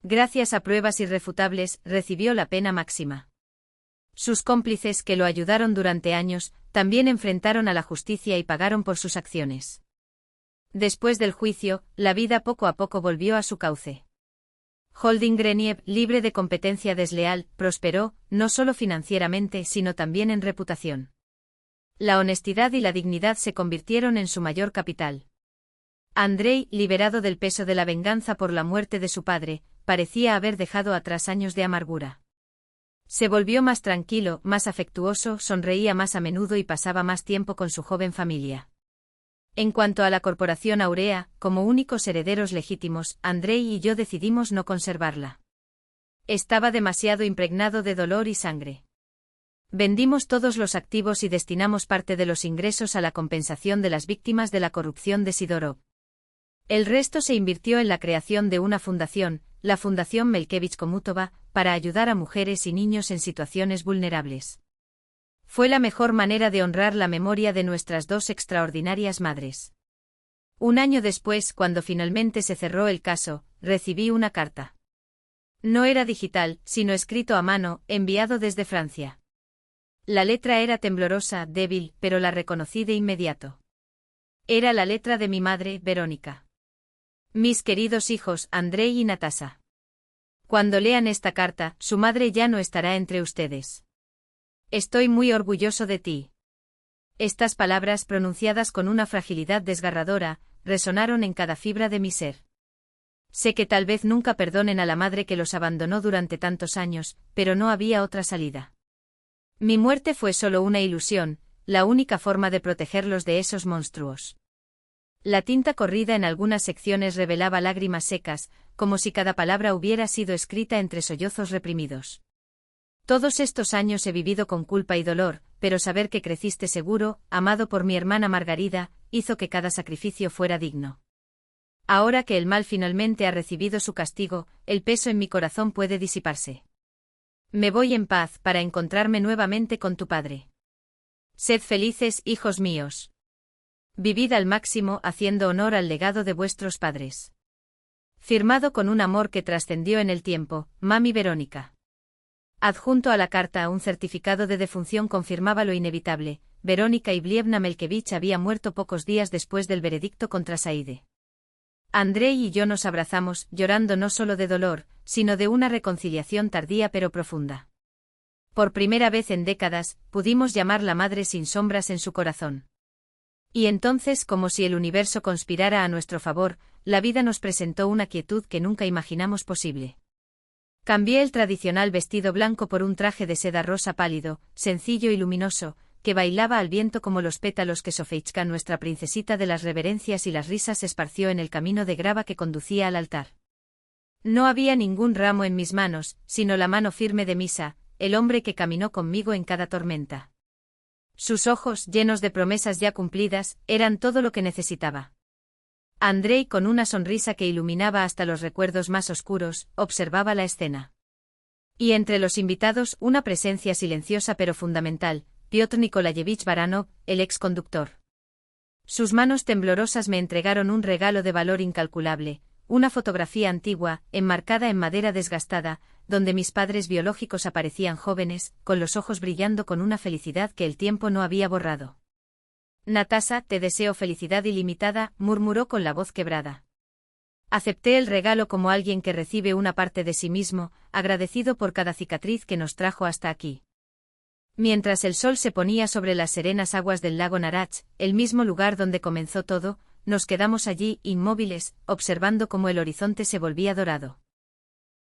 Gracias a pruebas irrefutables, recibió la pena máxima. Sus cómplices, que lo ayudaron durante años, también enfrentaron a la justicia y pagaron por sus acciones. Después del juicio, la vida poco a poco volvió a su cauce. Holding Greniev, libre de competencia desleal, prosperó, no solo financieramente sino también en reputación. La honestidad y la dignidad se convirtieron en su mayor capital. Andrei, liberado del peso de la venganza por la muerte de su padre, parecía haber dejado atrás años de amargura. Se volvió más tranquilo, más afectuoso, sonreía más a menudo y pasaba más tiempo con su joven familia. En cuanto a la corporación Aurea, como únicos herederos legítimos, Andrei y yo decidimos no conservarla. Estaba demasiado impregnado de dolor y sangre. Vendimos todos los activos y destinamos parte de los ingresos a la compensación de las víctimas de la corrupción de Sidorov. El resto se invirtió en la creación de una fundación, la Fundación Melkevich Komutova, para ayudar a mujeres y niños en situaciones vulnerables. Fue la mejor manera de honrar la memoria de nuestras dos extraordinarias madres. Un año después, cuando finalmente se cerró el caso, recibí una carta. No era digital, sino escrito a mano, enviado desde Francia. La letra era temblorosa, débil, pero la reconocí de inmediato. Era la letra de mi madre, Verónica. Mis queridos hijos, Andrei y Natasa. Cuando lean esta carta, su madre ya no estará entre ustedes. Estoy muy orgulloso de ti. Estas palabras, pronunciadas con una fragilidad desgarradora, resonaron en cada fibra de mi ser. Sé que tal vez nunca perdonen a la madre que los abandonó durante tantos años, pero no había otra salida. Mi muerte fue solo una ilusión, la única forma de protegerlos de esos monstruos. La tinta corrida en algunas secciones revelaba lágrimas secas, como si cada palabra hubiera sido escrita entre sollozos reprimidos. Todos estos años he vivido con culpa y dolor, pero saber que creciste seguro, amado por mi hermana Margarida, hizo que cada sacrificio fuera digno. Ahora que el mal finalmente ha recibido su castigo, el peso en mi corazón puede disiparse. Me voy en paz para encontrarme nuevamente con tu padre. Sed felices, hijos míos. Vivid al máximo haciendo honor al legado de vuestros padres. Firmado con un amor que trascendió en el tiempo, Mami Verónica. Adjunto a la carta un certificado de defunción confirmaba lo inevitable, Verónica Iblievna Melkevich había muerto pocos días después del veredicto contra Saide. Andrei y yo nos abrazamos, llorando no solo de dolor, sino de una reconciliación tardía pero profunda. Por primera vez en décadas, pudimos llamar la madre sin sombras en su corazón. Y entonces, como si el universo conspirara a nuestro favor, la vida nos presentó una quietud que nunca imaginamos posible. Cambié el tradicional vestido blanco por un traje de seda rosa pálido, sencillo y luminoso, que bailaba al viento como los pétalos que Sofeichka, nuestra princesita de las reverencias y las risas, esparció en el camino de grava que conducía al altar. No había ningún ramo en mis manos, sino la mano firme de Misa, el hombre que caminó conmigo en cada tormenta. Sus ojos, llenos de promesas ya cumplidas, eran todo lo que necesitaba. Andrei, con una sonrisa que iluminaba hasta los recuerdos más oscuros, observaba la escena. Y entre los invitados, una presencia silenciosa pero fundamental, Piotr Nikolayevich Baranov, el ex-conductor. Sus manos temblorosas me entregaron un regalo de valor incalculable, una fotografía antigua, enmarcada en madera desgastada, donde mis padres biológicos aparecían jóvenes, con los ojos brillando con una felicidad que el tiempo no había borrado. Natasa, te deseo felicidad ilimitada, murmuró con la voz quebrada. Acepté el regalo como alguien que recibe una parte de sí mismo, agradecido por cada cicatriz que nos trajo hasta aquí. Mientras el sol se ponía sobre las serenas aguas del lago Narach, el mismo lugar donde comenzó todo, nos quedamos allí, inmóviles, observando cómo el horizonte se volvía dorado.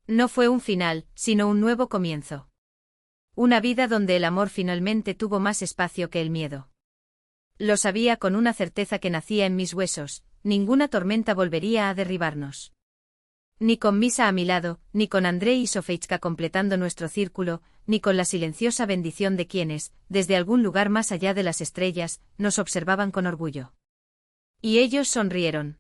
No fue un final, sino un nuevo comienzo. Una vida donde el amor finalmente tuvo más espacio que el miedo. Lo sabía con una certeza que nacía en mis huesos, ninguna tormenta volvería a derribarnos. Ni con Misa a mi lado, ni con Andrei y Sofeichka completando nuestro círculo, ni con la silenciosa bendición de quienes, desde algún lugar más allá de las estrellas, nos observaban con orgullo. Y ellos sonrieron.